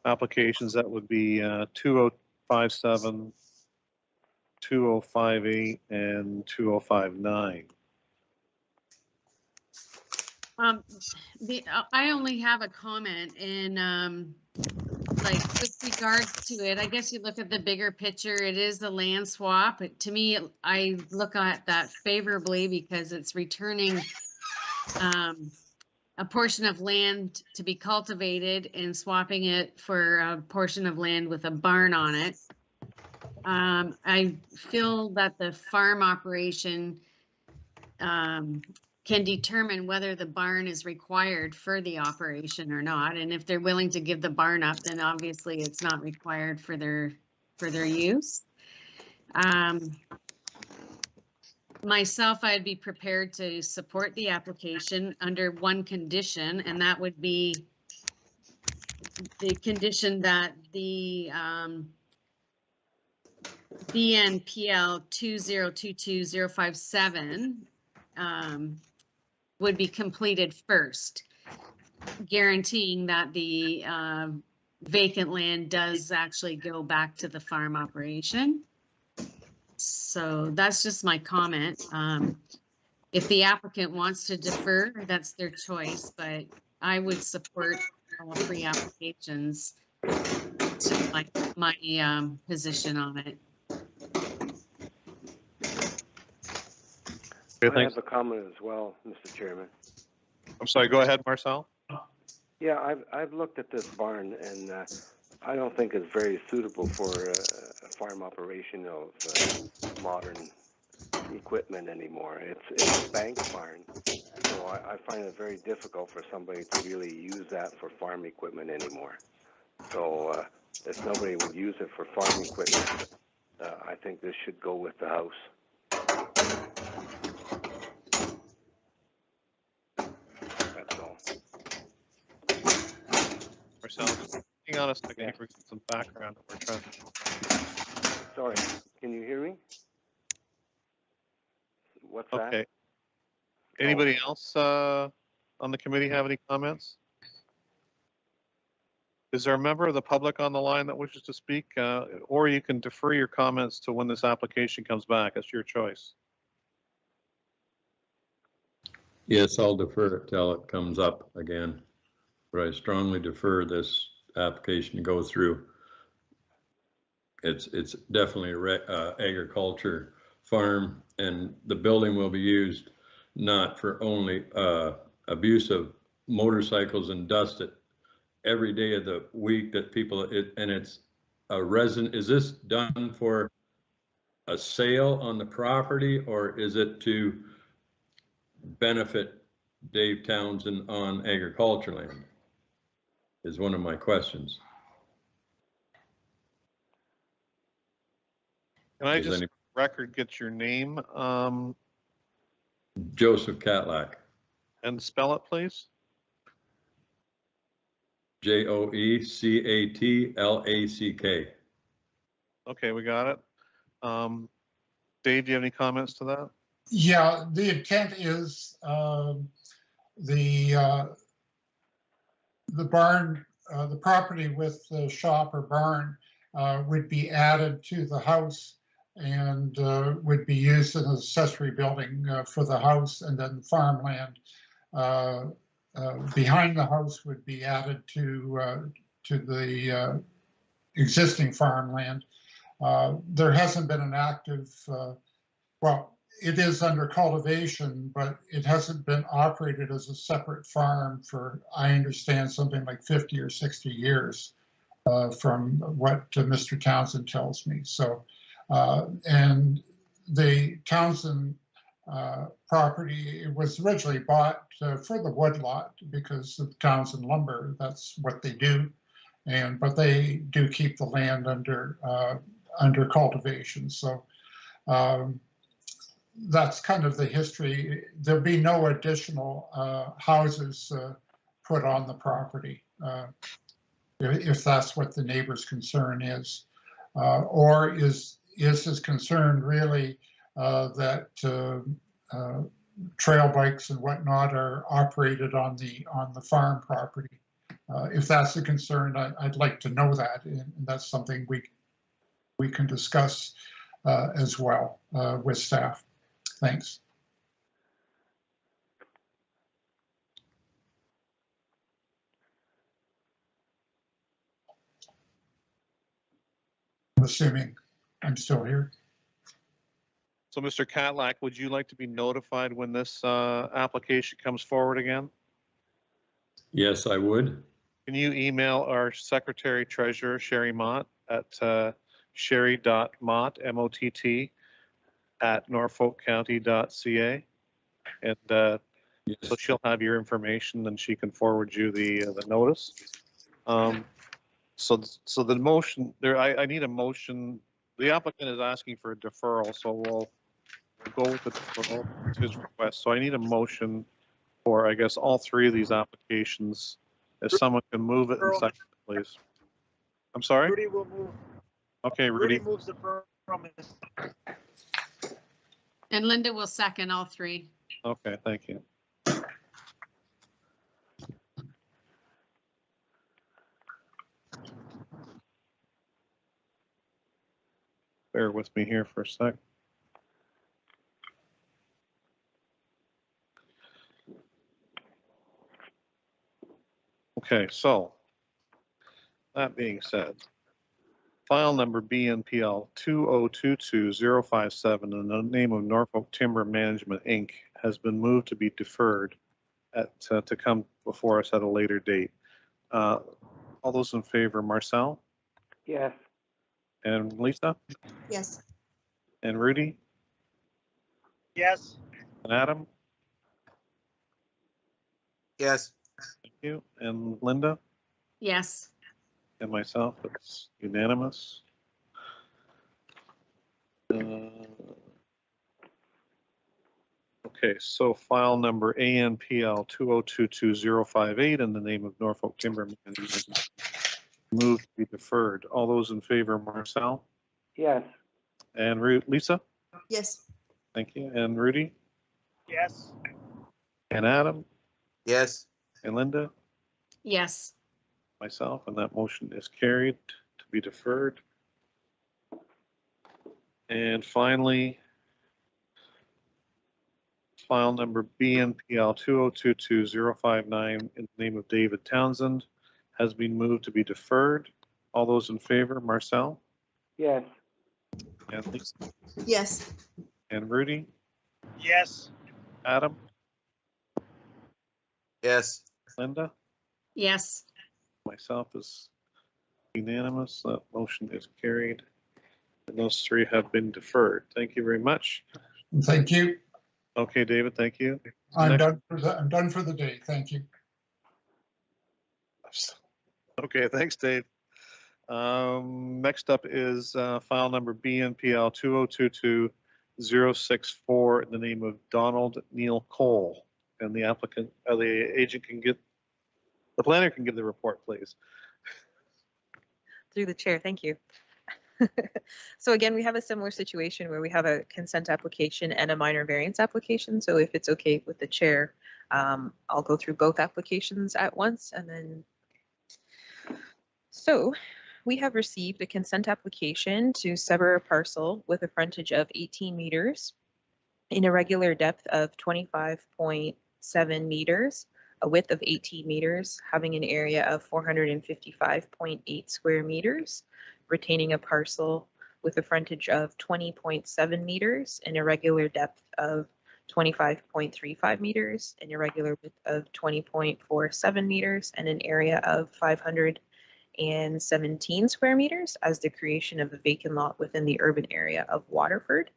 applications, that would be 2057, 2058, and 2059. I only have a comment and like with regards to it, I guess you look at the bigger picture, it is the land swap. To me, I look at that favorably because it's returning a portion of land to be cultivated and swapping it for a portion of land with a barn on it. I feel that the farm operation can determine whether the barn is required for the operation or not. And if they're willing to give the barn up, then obviously it's not required for their use. Myself, I'd be prepared to support the application under one condition, and that would be the condition that the BNPL 2022057 would be completed first, guaranteeing that the vacant land does actually go back to the farm operation. So that's just my comment. If the applicant wants to defer, that's their choice, but I would support all three applications. It's just my position on it. I have a comment as well, Mr. Chairman. I'm sorry, go ahead, Marcel. Yeah, I've looked at this barn, and I don't think it's very suitable for a farm operation of modern equipment anymore. It's a bank barn, so I find it very difficult for somebody to really use that for farm equipment anymore. So if nobody would use it for farm equipment, I think this should go with the house. That's all. Marcel, hang on a second. Here, some background that we're trying to. Sorry, can you hear me? What's that? Okay. Anybody else on the committee have any comments? Is there a member of the public on the line that wishes to speak? Or you can defer your comments to when this application comes back. That's your choice. Yes, I'll defer it till it comes up again, but I strongly defer this application to go through. It's definitely agriculture farm, and the building will be used not for only abuse of motorcycles and dust it every day of the week that people, and it's a resident. Is this done for a sale on the property, or is it to benefit Dave Townsend on agriculture land? Is one of my questions. Can I just record get your name Joseph Catlack. And spell it, please? Joecatlack. Okay, we got it. Dave, do you have any comments to that? Yeah, the intent is the barn, the property with the shop or barn would be added to the house and would be used as an accessory building for the house, and then the farmland behind the house would be added to the existing farmland. There hasn't been an active, well, it is under cultivation, but it hasn't been operated as a separate farm for, I understand, something like 50 or 60 years from what Mr. Townsend tells me. So, and the Townsend property, it was originally bought for the woodlot because of Townsend lumber. That's what they do, but they do keep the land under cultivation. So that's kind of the history. There'll be no additional houses put on the property, if that's what the neighbor's concern is, or is his concern really that trail bikes and whatnot are operated on the farm property. If that's a concern, I'd like to know that, and that's something we can discuss as well with staff. Thanks. I'm assuming I'm still here. So Mr. Catlack, would you like to be notified when this application comes forward again? Yes, I would. Can you email our Secretary Treasurer, Sherry Mott, at sherry.mott, M-O-T-T, at norfolkcounty.ca? And so Yes. she'll have your information and she can forward you the notice. So the motion there, I need a motion. The applicant is asking for a deferral, so we'll go with the deferral to his request. So I need a motion for, I guess, all three of these applications. If someone can move it and second it, please. I'm sorry? Rudy will move. Okay, Rudy Rudy. moves the promise. And Linda will second all three. Okay, thank you. Bear with me here for a sec. Okay, so that being said, file number BNPL 2022057 in the name of Norfolk Timber Management, Inc. has been moved to be deferred to come before us at a later date. All those in favor, Marcel? Yes. And Lisa? Yes. And Rudy? Yes. And Adam? Yes. Thank you. And Linda? Yes. And myself, it's unanimous. Okay, so file number ANPL 2022058 in the name of Norfolk Timber Management moved to be deferred. All those in favor, Marcel? Yes. And Lisa? Yes. Thank you. And Rudy? Yes. And Adam? Yes. And Linda? Yes. Myself, and that motion is carried to be deferred. And finally, file number BNPL 2022059 in the name of David Townsend has been moved to be deferred. All those in favor, Marcel? Yes. And Lisa? Yes. And Rudy? Yes. Adam? Yes. Linda? Yes. Myself is unanimous. That motion is carried. And those three have been deferred. Thank you very much. And thank you. Okay, David, thank you. I'm Next- done for the day. Thank you. Okay, thanks, Dave. Next up is file number BNPL 2022064 in the name of Donald Neil Cole. And the applicant, the agent can get, the planner can give the report, please. Through the chair, thank you. So again, we have a similar situation where we have a consent application and a minor variance application. So if it's okay with the chair, I'll go through both applications at once and then. So we have received a consent application to sever a parcel with a frontage of 18 meters in a regular depth of 25.7 meters, a width of 18 meters, having an area of 455.8 square meters, retaining a parcel with a frontage of 20.7 meters and a regular depth of 25.35 meters, an irregular width of 20.47 meters, and an area of 517 square meters as the creation of a vacant lot within the urban area of Waterford.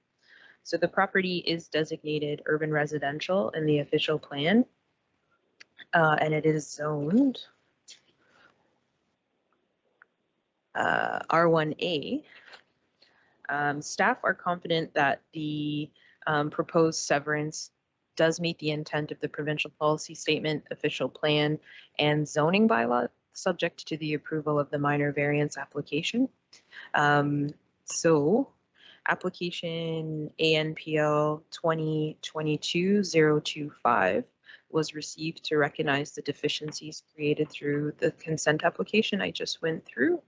So the property is designated urban residential in the official plan, and it is zoned R1A. Staff are confident that the proposed severance does meet the intent of the provincial policy statement, official plan, and zoning bylaw, subject to the approval of the minor variance application. So application ANPL 2022-025 was received to recognize the deficiencies created through the consent application I just went through.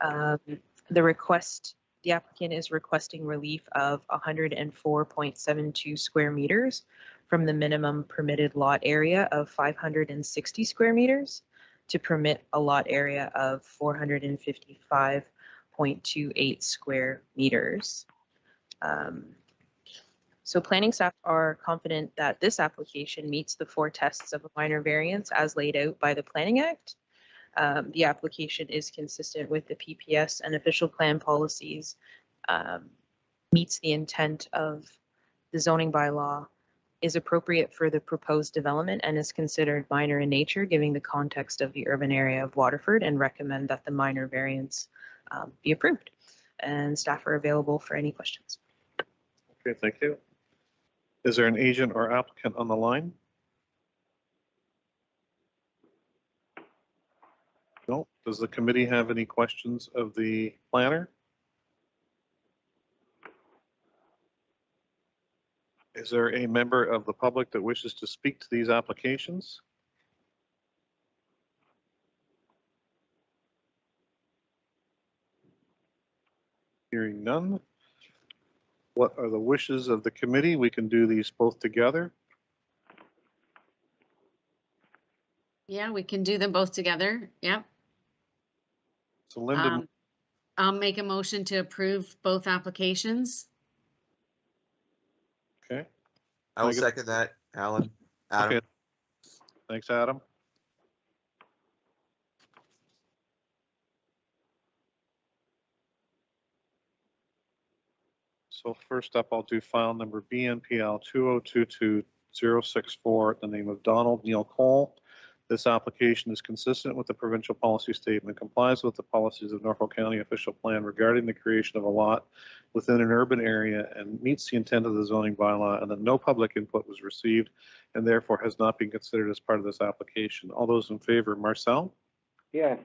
The applicant is requesting relief of 104.72 square meters from the minimum permitted lot area of 560 square meters to permit a lot area of 455.28 square meters. So planning staff are confident that this application meets the 4 tests of a minor variance as laid out by the Planning Act. The application is consistent with the PPS and official plan policies, meets the intent of the zoning bylaw, is appropriate for the proposed development, and is considered minor in nature, giving the context of the urban area of Waterford, and recommend that the minor variance be approved. And staff are available for any questions. Okay, thank you. Is there an agent or applicant on the line? No. Does the committee have any questions of the planner? Is there a member of the public that wishes to speak to these applications? Hearing none. What are the wishes of the committee? We can do these both together. Yeah, we can do them both together. Yep. So Linda, I'll make a motion to approve both applications. okay. I will I get- second that, Alan. Adam. Okay. Thanks, Adam. So first up, I'll do file number BNPL 2022064 in the name of Donald Neil Cole. This application is consistent with the provincial policy statement, complies with the policies of Norfolk County official plan regarding the creation of a lot within an urban area, and meets the intent of the zoning bylaw, and that no public input was received and therefore has not been considered as part of this application. All those in favor, Marcel? Yes.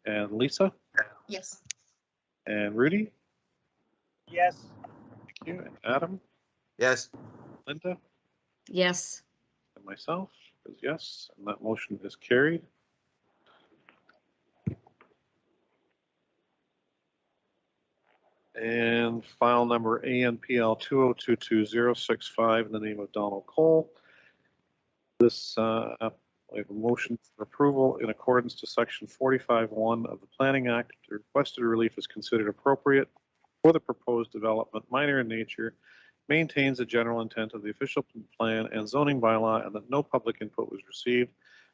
And Lisa? Yes. And Rudy? Yes. Thank you. And Adam? Yes. Linda? Yes. And myself is yes, and that motion is carried. And file number ANPL 2022065 in the name of Donald Cole. This, we have a motion for approval in accordance to section 45(1) of the Planning Act. The requested relief is considered appropriate for the proposed development, minor in nature, maintains the general intent of the official plan and zoning bylaw, and that no public input was received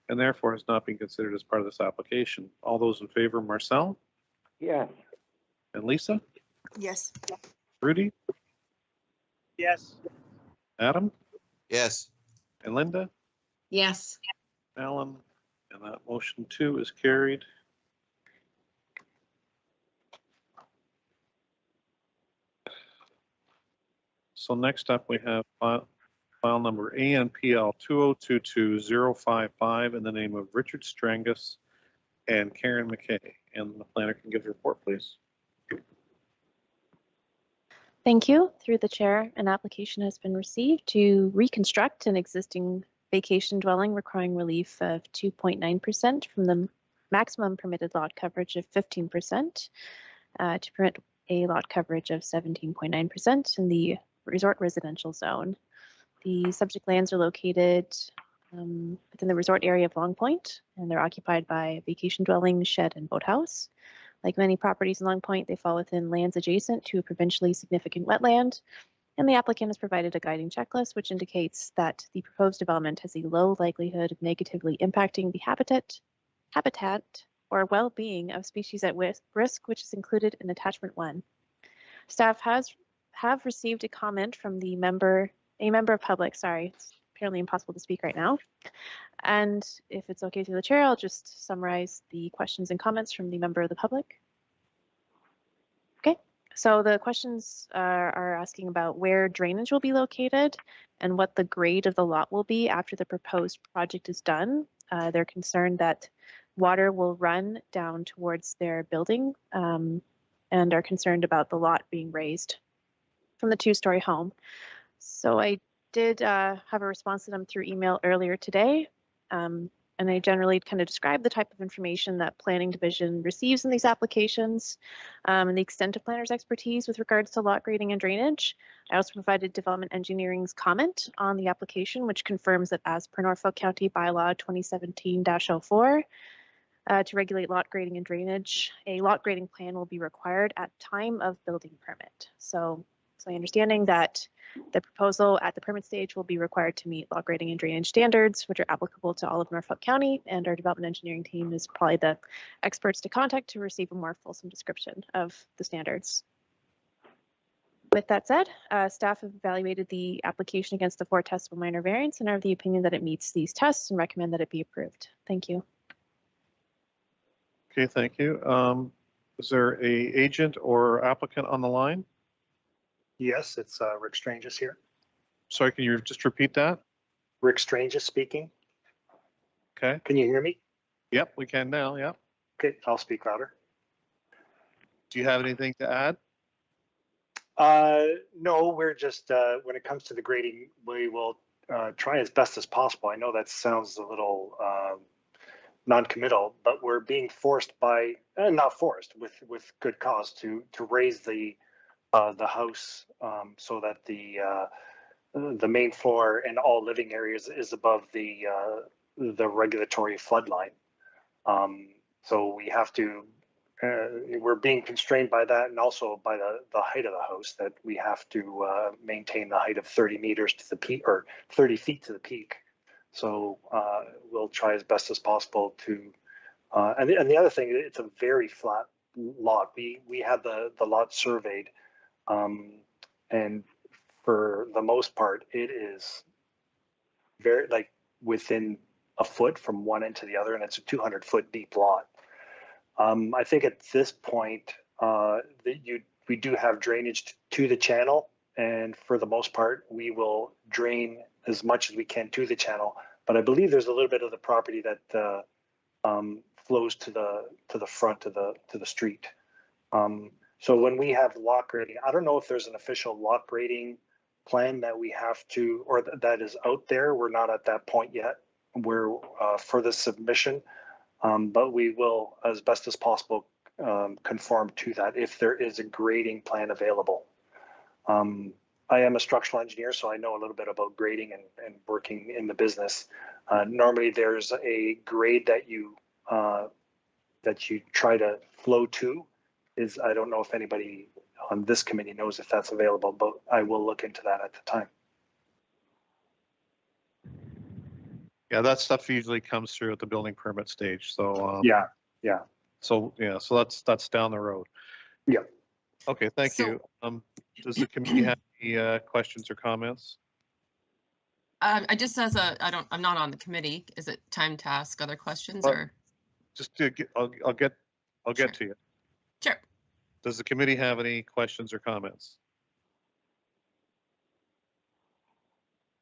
and therefore has not been considered as part of this application. All those in favor, Marcel? Yes. And Lisa? Yes. Rudy? Yes. Adam? Yes. And Linda? Yes. Alan? And that motion too is carried. So next up, we have file number ANPL 2022055 in the name of Richard Strangus and Karen McKay. And the planner can give the report, please. Thank you. Through the chair, an application has been received to reconstruct an existing vacation dwelling requiring relief of 2.9% from the maximum permitted lot coverage of 15% to permit a lot coverage of 17.9% in the resort residential zone. The subject lands are located within the resort area of Long Point, and they're occupied by a vacation dwelling, shed, and boathouse. Like many properties in Long Point, they fall within lands adjacent to a provincially significant wetland, and the applicant has provided a guiding checklist which indicates that the proposed development has a low likelihood of negatively impacting the habitat or well-being of species at risk, which is included in attachment 1. Staff have received a comment from a member of public, sorry, it's apparently impossible to speak right now. And if it's okay through the chair, I'll just summarize the questions and comments from the member of the public. Okay, so the questions are asking about where drainage will be located and what the grade of the lot will be after the proposed project is done. They're concerned that water will run down towards their building and are concerned about the lot being raised from the 2-story home. So I did have a response to them through email earlier today. And I generally kind of describe the type of information that Planning Division receives in these applications and the extent of planners' expertise with regards to lot grading and drainage. I also provided Development Engineering's comment on the application, which confirms that as per Norfolk County Bylaw 2017-04, to regulate lot grading and drainage, a lot grading plan will be required at time of building permit. So it's my understanding that the proposal at the permit stage will be required to meet lot grading and drainage standards, which are applicable to all of Norfolk County, and our development engineering team is probably the experts to contact to receive a more fulsome description of the standards. With that said, staff have evaluated the application against the 4 testable minor variants and are of the opinion that it meets these tests and recommend that it be approved. Thank you. Okay, thank you. Is there a agent or applicant on the line? Yes, it's Rick Stranges here. Sorry, can you just repeat that? Rick Stranges speaking. Okay. Can you hear me? Yep, we can now. Yep. Okay, I'll speak louder. Do you have anything to add? No, we're just, when it comes to the grading, we will try as best as possible. I know that sounds a little non-committal, but we're being forced by, not forced, with good cause to raise the house so that the main floor and all living areas is above the regulatory flood line. So we have to, we're being constrained by that, and also by the height of the house, that we have to maintain the height of 30 meters to the peak, or 30 feet to the peak. So we'll try as best as possible to, and the other thing, it's a very flat lot. We had the lot surveyed, and for the most part, it is very, like, within a foot from one end to the other, and it's a 200-foot deep lot. I think at this point, we do have drainage to the channel, and for the most part, we will drain as much as we can to the channel. But I believe there's a little bit of the property that flows to the front of the street. So when we have lot grading, I don't know if there's an official lot grading plan that we have to, or that is out there. We're not at that point yet. We're for the submission, but we will, as best as possible, conform to that if there is a grading plan available. I am a structural engineer, so I know a little bit about grading and working in the business. Normally, there's a grade that you try to flow to. I don't know if anybody on this committee knows if that's available, but I will look into that at the time. Yeah, that stuff usually comes through at the building permit stage. So Yeah. So that's down the road. Yeah. Okay, thank you. Does the committee have any questions or comments? I just I'm not on the committee. Is it time to ask other questions or? Just to get, I'll get to you. Sure. Does the committee have any questions or comments?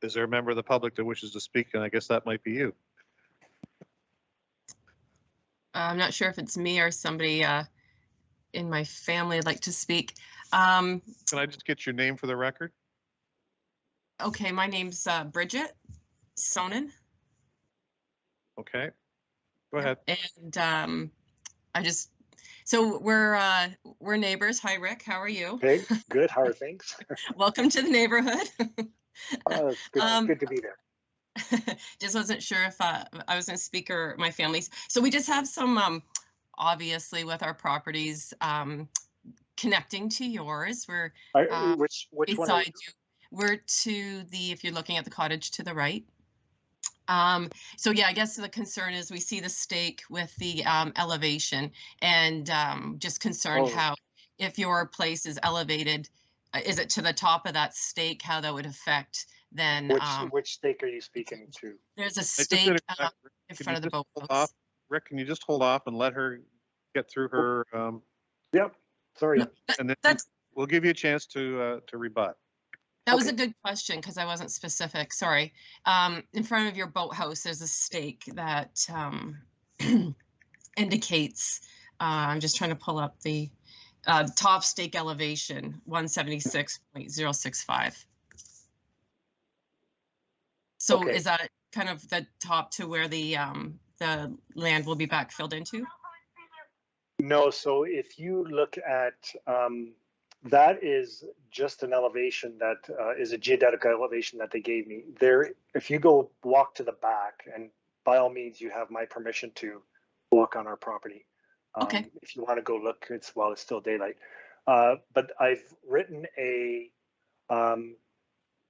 Is there a member of the public that wishes to speak? And I guess that might be you. I'm not sure if it's me or somebody in my family would like to speak. Can I just get your name for the record? Okay, my name's Bridget Sonnen. Okay, go ahead. And so we're neighbors. Hi, Rick. How are you? Hey, good. How are things? Welcome to the neighborhood. It's good to be there. Just wasn't sure if I was going to speak or my family's. So we just have some, obviously, with our properties connecting to yours. We're which one? Are you? We're to the, if you're looking at the cottage to the right. So yeah, I guess the concern is we see the stake with the elevation, and just concerned how, if your place is elevated, is it to the top of that stake, how that would affect then. Which stake are you speaking to? There's a stake in front of the boathouse. Rick, can you just hold off and let her get through her? Yep, sorry. And then we'll give you a chance to rebut. That was a good question because I wasn't specific. Sorry. In front of your boathouse, there's a stake that indicates, I'm just trying to pull up the top stake elevation, 176.065. So Okay. is that kind of the top to where the land will be backfilled into? No, so if you look at, that is just an elevation that is a geodetic elevation that they gave me. There, if you go walk to the back, and by all means, you have my permission to walk on our property. Okay. If you want to go look, it's while it's still daylight. But I've written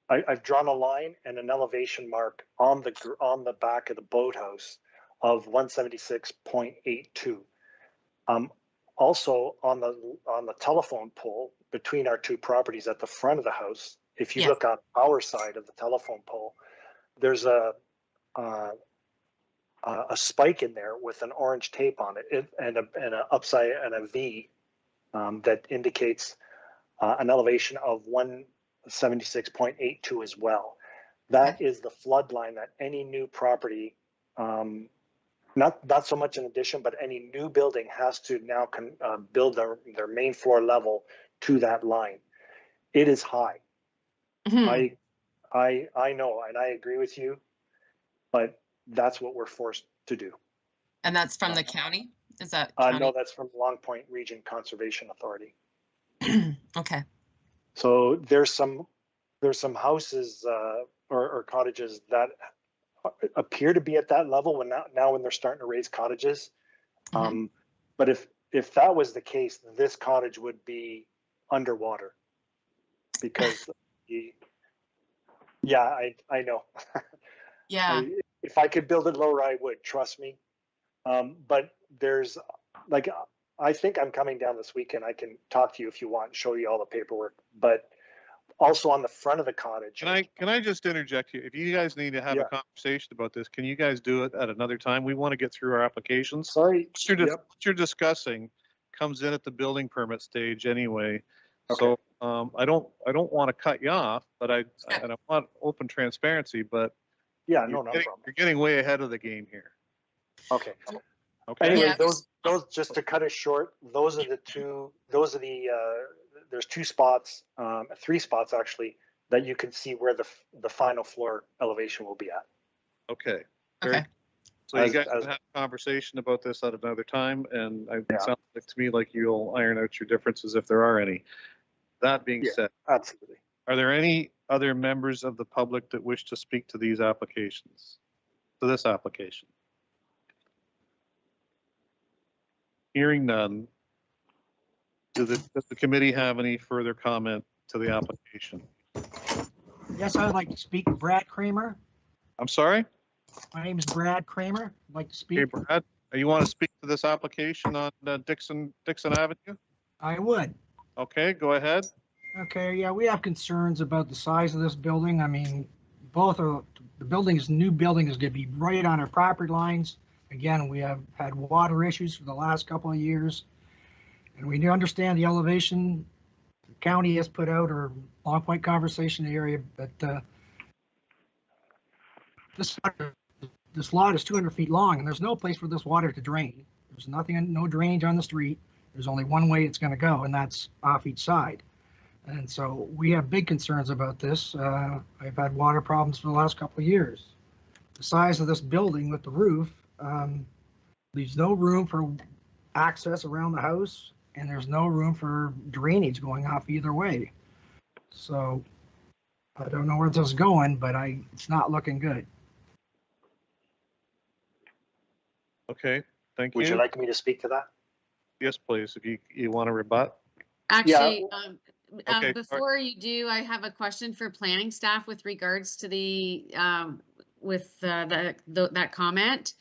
I've drawn a line and an elevation mark on the back of the boathouse of 176.82. Also on the telephone pole between our two properties at the front of the house, if you Yes. look on our side of the telephone pole, there's a spike in there with an orange tape on it, and a upside and a V that indicates an elevation of 176.82 as well. That is the flood line that any new property, not so much an addition, but any new building has to now build their main floor level to that line. It is high. Mhm. I know, and I agree with you, but that's what we're forced to do. And that's from the county? Is that county? No, that's from Long Point Region Conservation Authority. Okay. So there's some houses or cottages that appear to be at that level when they're starting to raise cottages. But if that was the case, this cottage would be underwater because I know. Yeah. If I could build it lower, I would, trust me. But there's like, I think I'm coming down this weekend. I can talk to you if you want and show you all the paperwork, but also on the front of the cottage. Can I just interject here? If you guys need to have a conversation about this, can you guys do it at another time? We want to get through our applications. Sorry. What you're discussing comes in at the building permit stage anyway. Okay. So I don't want to cut you off, but I want open transparency, but no problem. You're getting way ahead of the game here. Okay. Okay. Anyway, Yeah. those just to cut it short, those are the there's two spots, three spots actually, that you can see where the final floor elevation will be at. Okay. Okay. So you guys can have a conversation about this at another time, and it sounds like to me like you'll iron out your differences if there are any. That being said, absolutely. Are there any other members of the public that wish to speak to these applications, to this application? Hearing none, does the committee have any further comment to the application? Yes, I would like to speak. Brad Kramer. I'm sorry? My name is Brad Kramer. I'd like to speak. Okay, Brad, you want to speak to this application on Dixon Avenue? I would. Okay, go ahead. Okay, yeah, we have concerns about the size of this building. I mean, the new building is going to be right on our property lines. Again, we have had water issues for the last couple of years, and we do understand the elevation the county has put out, or Long Point Conservation Area, but this lot is 200 feet long, and there's no place for this water to drain. There's no drainage on the street. There's only one way it's going to go, and that's off each side. And so we have big concerns about this. I've had water problems for the last couple of years. The size of this building with the roof leaves no room for access around the house, and there's no room for drainage going off either way. So I don't know where this is going, but it's not looking good. Okay, thank you. Would you like me to speak to that? Yes, please, if you want to rebut. Actually, Okay, before you do, I have a question for planning staff with regards to that comment.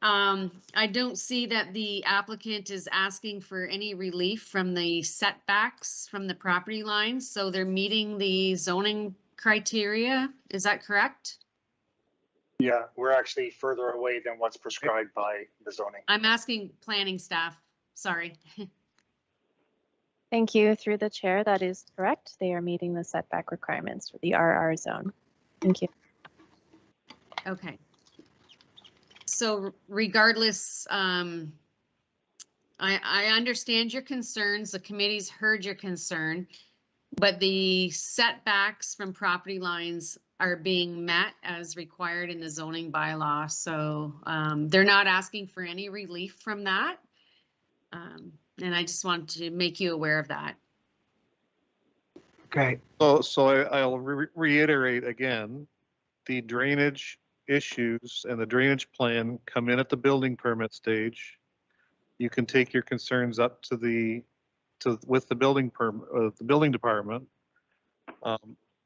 I don't see that the applicant is asking for any relief from the setbacks from the property lines, so they're meeting the zoning criteria. Is that correct? Yeah, we're actually further away than what's prescribed by the zoning. I'm asking planning staff, sorry. Thank you. Through the chair, that is correct. They are meeting the setback requirements for the RR zone. Thank you. Okay. So regardless, I understand your concerns. The committee's heard your concern. But the setbacks from property lines are being met as required in the zoning bylaw. So they're not asking for any relief from that. And I just want to make you aware of that. Okay, I'll reiterate again, the drainage issues and the drainage plan come in at the building permit stage. You can take your concerns up with the building the building department.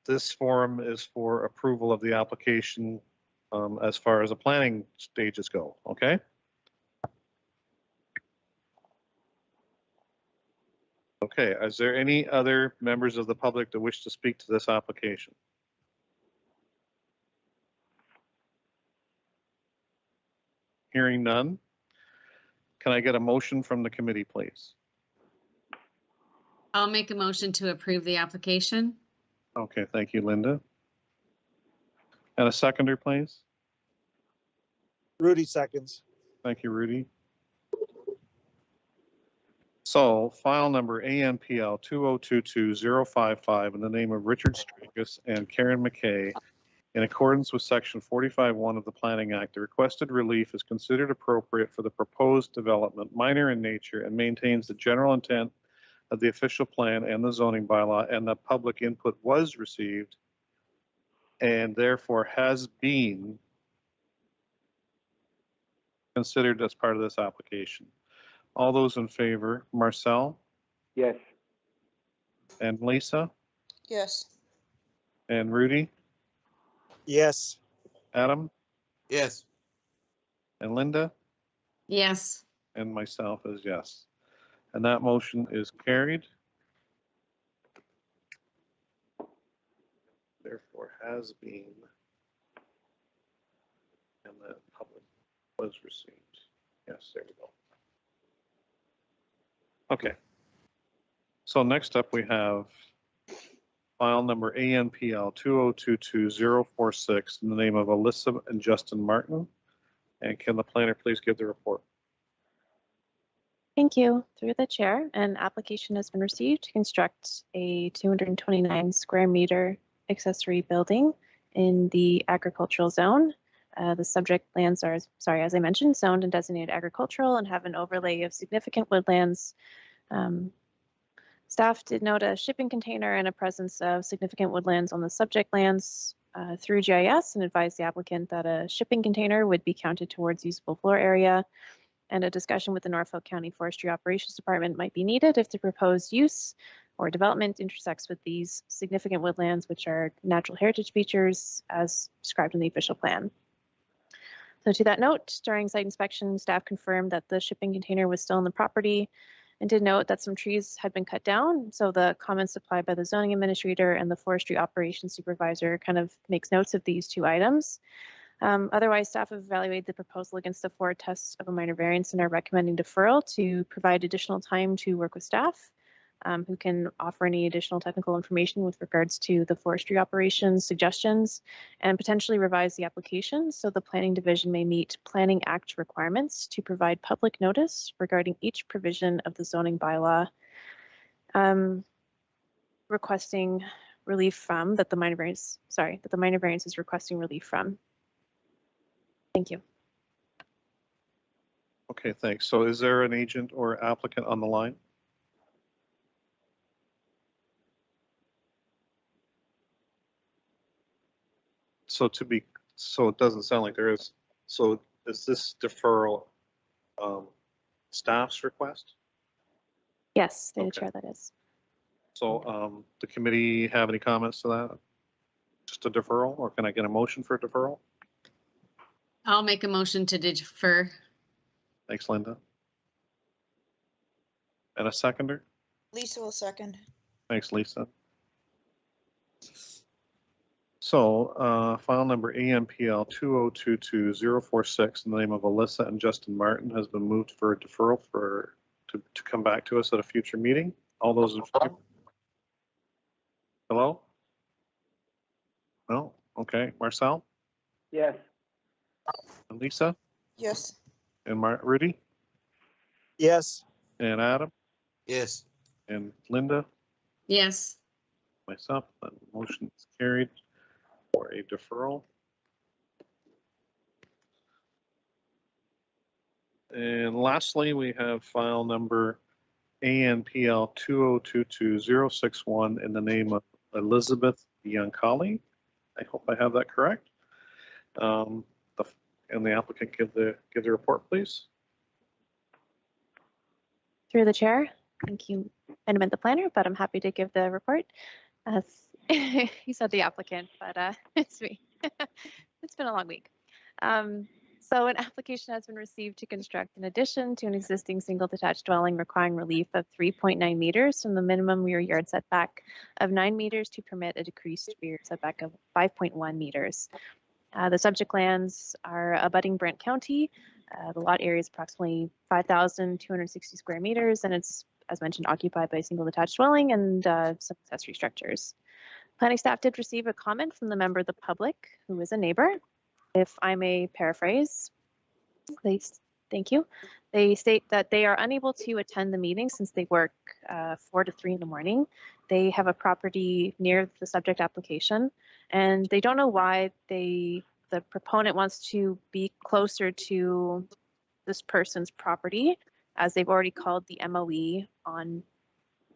This forum is for approval of the application as far as the planning stages go, okay? Okay, is there any other members of the public that wish to speak to this application? Hearing none. Can I get a motion from the committee, please? I'll make a motion to approve the application. Okay, thank you, Linda. And a seconder, please? Rudy seconds. Thank you, Rudy. So file number ANPL 2022055 in the name of Richard Strigas and Karen McKay, in accordance with section 45(1) of the Planning Act, the requested relief is considered appropriate for the proposed development, minor in nature, and maintains the general intent of the official plan and the zoning bylaw, and the public input was received and therefore has been considered as part of this application. All those in favor, Marcel? Yes. And Lisa? Yes. And Rudy? Yes. Adam? Yes. And Linda? Yes. And myself is yes. And that motion is carried. Therefore has been. And the public was received. Yes, there we go. Okay. So next up we have file number ANPL 2022046 in the name of Alyssa and Justin Martin. And can the planner please give the report? Thank you. Through the chair, an application has been received to construct a 229 square meter accessory building in the agricultural zone. The subject lands are, as I mentioned, zoned and designated agricultural and have an overlay of significant woodlands. Staff did note a shipping container and a presence of significant woodlands on the subject lands through GIS, and advised the applicant that a shipping container would be counted towards usable floor area, and a discussion with the Norfolk County Forestry Operations Department might be needed if the proposed use or development intersects with these significant woodlands, which are natural heritage features as described in the official plan. So to that note, during site inspection, staff confirmed that the shipping container was still on the property, and did note that some trees had been cut down. So the comments supplied by the zoning administrator and the forestry operations supervisor kind of makes notes of these two items. Otherwise, staff have evaluated the proposal against the forward test of a minor variance and are recommending deferral to provide additional time to work with staff, who can offer any additional technical information with regards to the forestry operations suggestions, and potentially revise the application so the planning division may meet Planning Act requirements to provide public notice regarding each provision of the zoning bylaw, requesting relief from that the minor variance is requesting relief from. Thank you. Okay, thanks. So is there an agent or applicant on the line? So it doesn't sound like there is. So is this deferral staff's request? Yes, through the Okay. chair, that is. So the committee have any comments to that? Just a deferral, or can I get a motion for a deferral? I'll make a motion to defer. Thanks, Linda. And a seconder? Lisa will second. Thanks, Lisa. So file number ANPL 2022046 in the name of Alyssa and Justin Martin has been moved for a deferral to come back to us at a future meeting. All those in favor? Hello? No? Okay. Marcel? Yes. And Lisa? Yes. And Rudy? Yes. And Adam? Yes. And Linda? Yes. myself, the motion is carried for a deferral. And lastly, we have file number ANPL 2022061 in the name of Elizabeth Biancali. I hope I have that correct. And the applicant give the report, please. Through the chair, thank you, Amendment the planner, but I'm happy to give the report. As you said, the applicant, but it's me. It's been a long week. So an application has been received to construct an addition to an existing single detached dwelling requiring relief of 3.9 meters from the minimum rear yard setback of 9 meters to permit a decreased rear setback of 5.1 meters. The subject lands are abutting Brent County. The lot area is approximately 5,260 square meters, and it's, as mentioned, occupied by a single detached dwelling and some accessory structures. Planning staff did receive a comment from the member of the public who is a neighbor. If I may paraphrase, thank you. They state that they are unable to attend the meeting since they work 4 to 3 in the morning. They have a property near the subject application, and they don't know why the proponent wants to be closer to this person's property, as they've already called the MOE on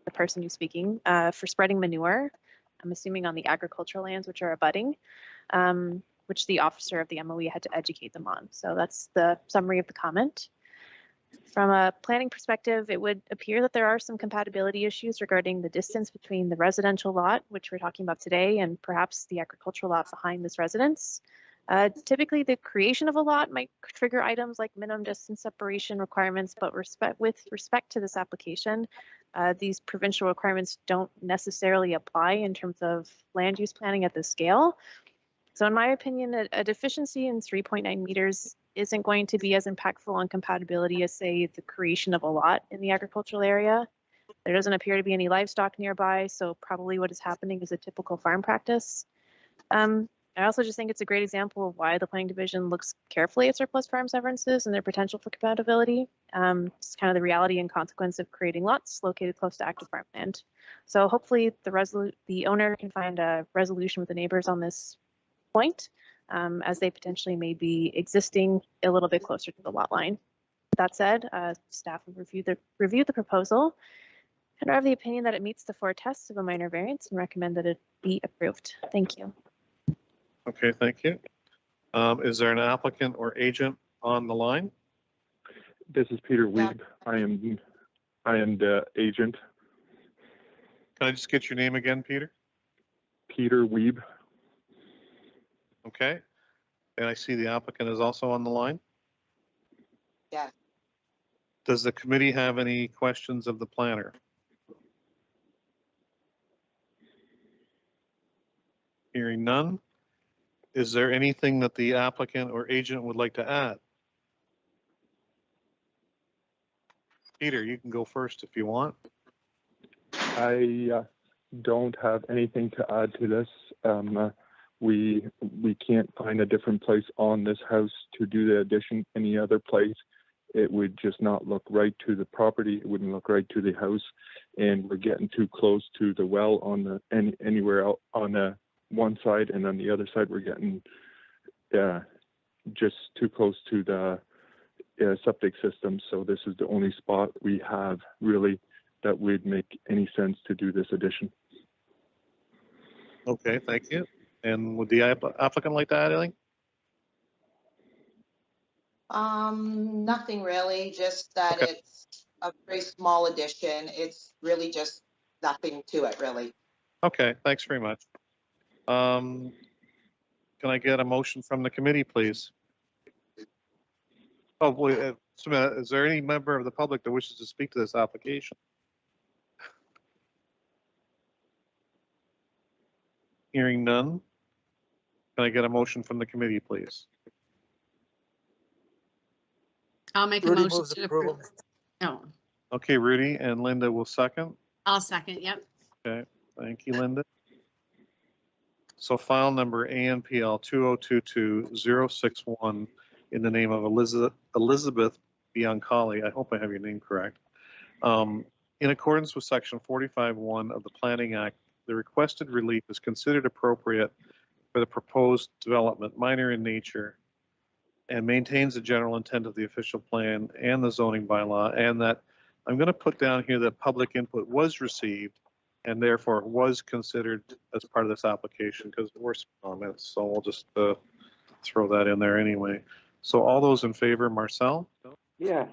the person who's speaking for spreading manure. I'm assuming on the agricultural lands which are abutting, which the officer of the MOE had to educate them on. So that's the summary of the comment. From a planning perspective, it would appear that there are some compatibility issues regarding the distance between the residential lot, which we're talking about today, and perhaps the agricultural lot behind this residence. Typically, the creation of a lot might trigger items like minimum distance separation requirements, but with respect to this application, these provincial requirements don't necessarily apply in terms of land use planning at this scale. So in my opinion, a deficiency in 3.9 meters isn't going to be as impactful on compatibility as, say, the creation of a lot in the agricultural area. There doesn't appear to be any livestock nearby, so probably what is happening is a typical farm practice. I also just think it's a great example of why the planning division looks carefully at surplus farm severances and their potential for compatibility. It's kind of the reality and consequence of creating lots located close to active farmland. So hopefully the owner can find a resolution with the neighbors on this point, as they potentially may be existing a little bit closer to the lot line. That said, staff have reviewed the proposal and are of the opinion that it meets the 4 tests of a minor variance and recommend that it be approved. Thank you. Okay, thank you. Is there an applicant or agent on the line? This is Peter Weeb. I am the agent. Can I just get your name again, Peter? Peter Weeb. Okay. And I see the applicant is also on the line. Yeah. Does the committee have any questions of the planner? Hearing none. Is there anything that the applicant or agent would like to add? Peter, you can go first if you want. I don't have anything to add to this. We can't find a different place on this house to do the addition any other place. It would just not look right to the property. It wouldn't look right to the house, and we're getting too close to the well on the anywhere out on the one side, and on the other side we're getting just too close to the septic system. So this is the only spot we have really that would make any sense to do this addition. Okay, thank you. And would the applicant like to add anything? Nothing really, just that Okay. It's a very small addition. It's really just nothing to it, really. Okay, thanks very much. Can I get a motion from the committee, please? Oh, wait, just a minute. Is there any member of the public that wishes to speak to this application? Hearing none. Can I get a motion from the committee, please? I'll make a Rudy motion moves to approval. approve. Oh, Okay, Rudy and Linda will second. I'll second, yep. Okay, thank you, Linda. So file number ANPL 2022061 in the name of Elizabeth Biancali. I hope I have your name correct. In accordance with section 45(1) of the Planning Act the requested relief is considered appropriate for the proposed development, minor in nature, and maintains the general intent of the official plan and the zoning bylaw, and that I'm going to put down here that public input was received and therefore was considered as part of this application, because there were some comments, so we'll just throw that in there anyway. So all those in favor, Marcel? Yeah.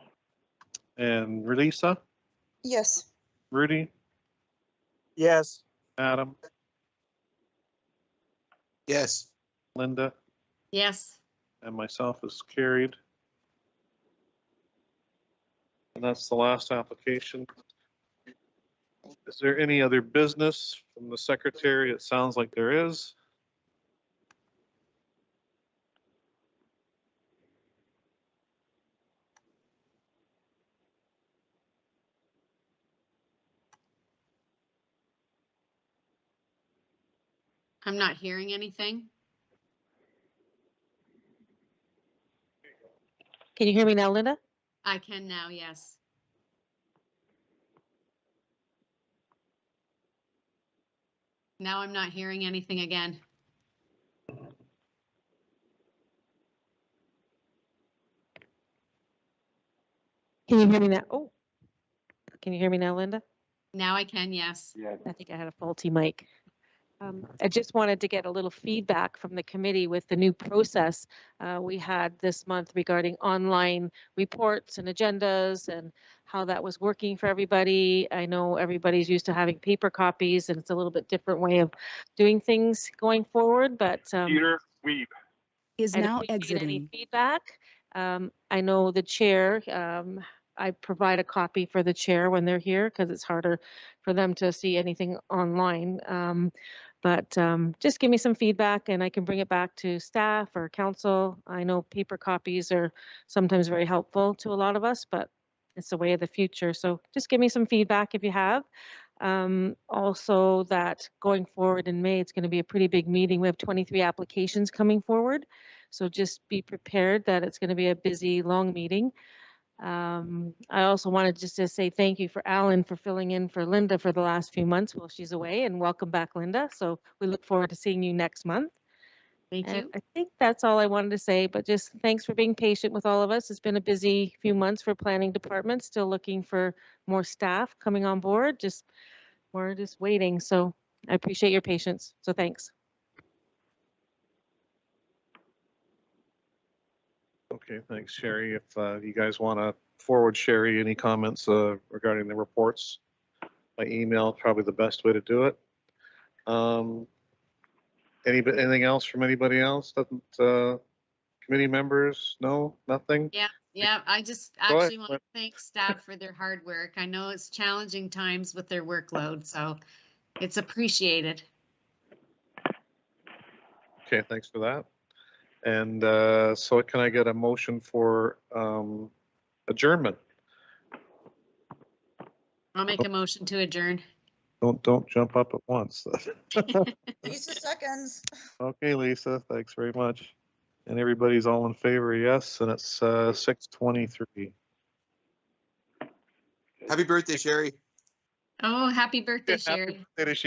And Relisa? Yes. Rudy? Yes. Adam? Yes. Linda? Yes. And myself is carried. And that's the last application. Is there any other business from the secretary? It sounds like there is. I'm not hearing anything. Can you hear me now, Linda? I can now, yes. Now I'm not hearing anything again. Can you hear me now? Oh, can you hear me now, Linda? Now I can, yes. Yeah. I think I had a faulty mic. I just wanted to get a little feedback from the committee with the new process we had this month regarding online reports and agendas and how that was working for everybody. I know everybody's used to having paper copies, and it's a little bit different way of doing things going forward, but Peter Weeb Is I'd now appreciate any exiting. feedback. I know the chair, I provide a copy for the chair when they're here because it's harder for them to see anything online. But just give me some feedback and I can bring it back to staff or council. I know paper copies are sometimes very helpful to a lot of us, but it's the way of the future. So just give me some feedback if you have. Also that going forward in May, it's going to be a pretty big meeting. We have 23 applications coming forward. So just be prepared that it's going to be a busy, long meeting. I also wanted just to say thank you for Alan for filling in for Linda for the last few months while she's away, and welcome back, Linda. So we look forward to seeing you next month. Thank And you. I think that's all I wanted to say, but just thanks for being patient with all of us. It's been a busy few months for planning department, still looking for more staff coming on board. We're just waiting. So I appreciate your patience. So thanks. Okay, thanks, Sherry. If you guys want to forward Sherry any comments regarding the reports by email, probably the best way to do it. Anything else from anybody else? Doesn't committee members? No, nothing? Yeah. I just Go ahead. actually want to thank staff for their hard work. I know it's challenging times with their workload, so it's appreciated. Okay, thanks for that. And so can I get a motion for adjournment? I'll make a motion to adjourn. Don't jump up at once. Lisa seconds. Okay, Lisa, thanks very much. And everybody's all in favor, yes, and it's 6:23. Happy birthday, Sherry. Oh, happy birthday, Happy Sherry. birthday to